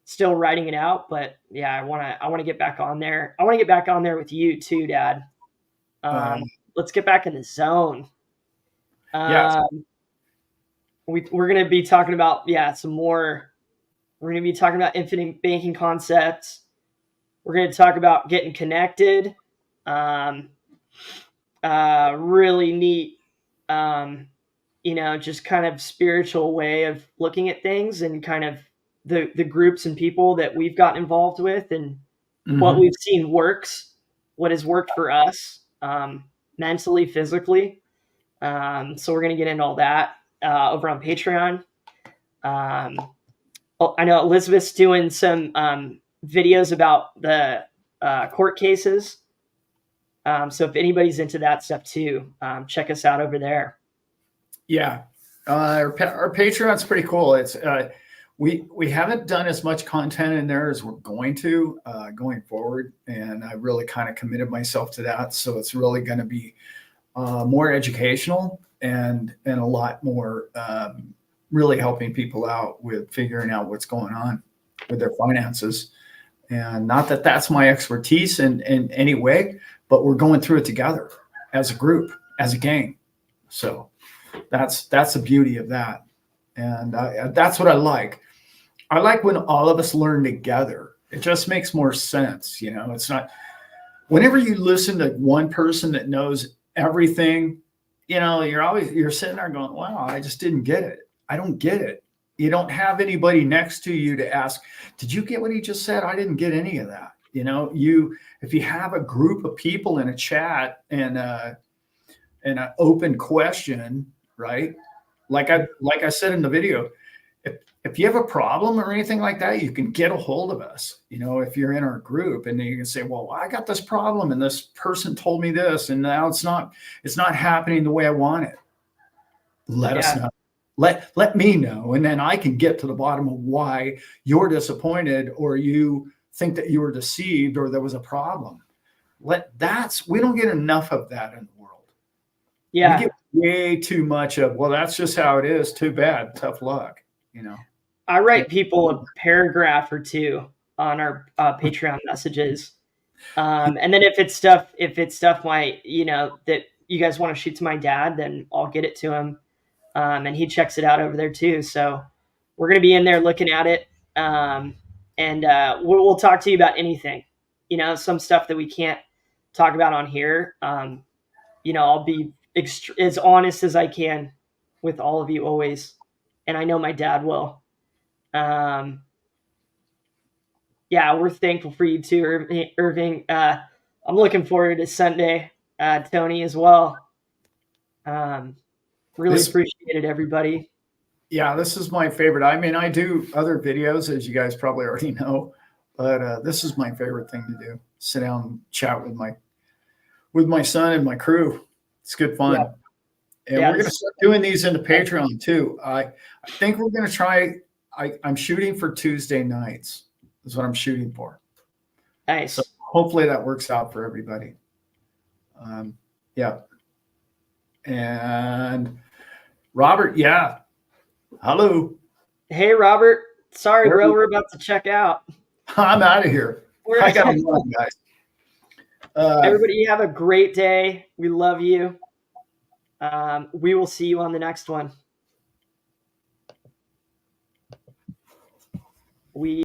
Still writing it out, but yeah, I want to get back on there. I want to get back on there with you too, Dad. Let's get back in the zone. We're going to be talking about some more. We're going to be talking about infinite banking concepts. We're going to talk about getting connected. Really neat, just kind of spiritual way of looking at things, and kind of the groups and people that we've gotten involved with, and what we've seen works, what has worked for us, mentally, physically. So we're going to get into all that over on Patreon. I know Elizabeth's doing some videos about the court cases. So if anybody's into that stuff too, check us out over there. Yeah. Our Patreon's pretty cool. It's we haven't done as much content in there as we're going to going forward. And I really kind of committed myself to that. So it's really going to be more educational and a lot more really helping people out with figuring out what's going on with their finances. And not that that's my expertise in any way, but we're going through it together as a group, as a gang. So that's the beauty of that. And that's what I like. I like when all of us learn together. It just makes more sense. It's not, whenever you listen to one person that knows everything, you're sitting there going, wow, I just didn't get it. I don't get it. You don't have anybody next to you to ask, did you get what he just said? I didn't get any of that. If you have a group of people in a chat and an open question, right? Like I said in the video, if you have a problem or anything like that, you can get a hold of us, if you're in our group, and then you can say, well, I got this problem and this person told me this, and now it's not happening the way I want it. Let us know. Let me know. And then I can get to the bottom of why you're disappointed, or you think that you were deceived, or there was a problem. We don't get enough of that in the world. Yeah. We get way too much of, well, that's just how it is. Too bad. Tough luck. I write people a paragraph or two on our Patreon messages. And then if it's stuff that you guys want to shoot to my dad, then I'll get it to him. And he checks it out over there too. So we're going to be in there looking at it. And we'll talk to you about anything, some stuff that we can't talk about on here. I'll be as honest as I can with all of you always. And I know my dad will. Yeah, we're thankful for you too, Irving. I'm looking forward to Sunday, Tony, as well. Really appreciate it, everybody. Yeah, this is my favorite. I mean, I do other videos, as you guys probably already know, but this is my favorite thing to do. Sit down and chat with my son and my crew. It's good fun. Yeah. And we're going to start doing these into Patreon too. I think we're going to try. I'm shooting for Tuesday nights. Is what I'm shooting for. Nice. So hopefully that works out for everybody. Yeah. And Robert, yeah. Hello. Hey, Robert. Sorry, bro. We're about to check out. I'm out of here. I got to run, guys. Everybody have a great day. We love you. We will see you on the next one.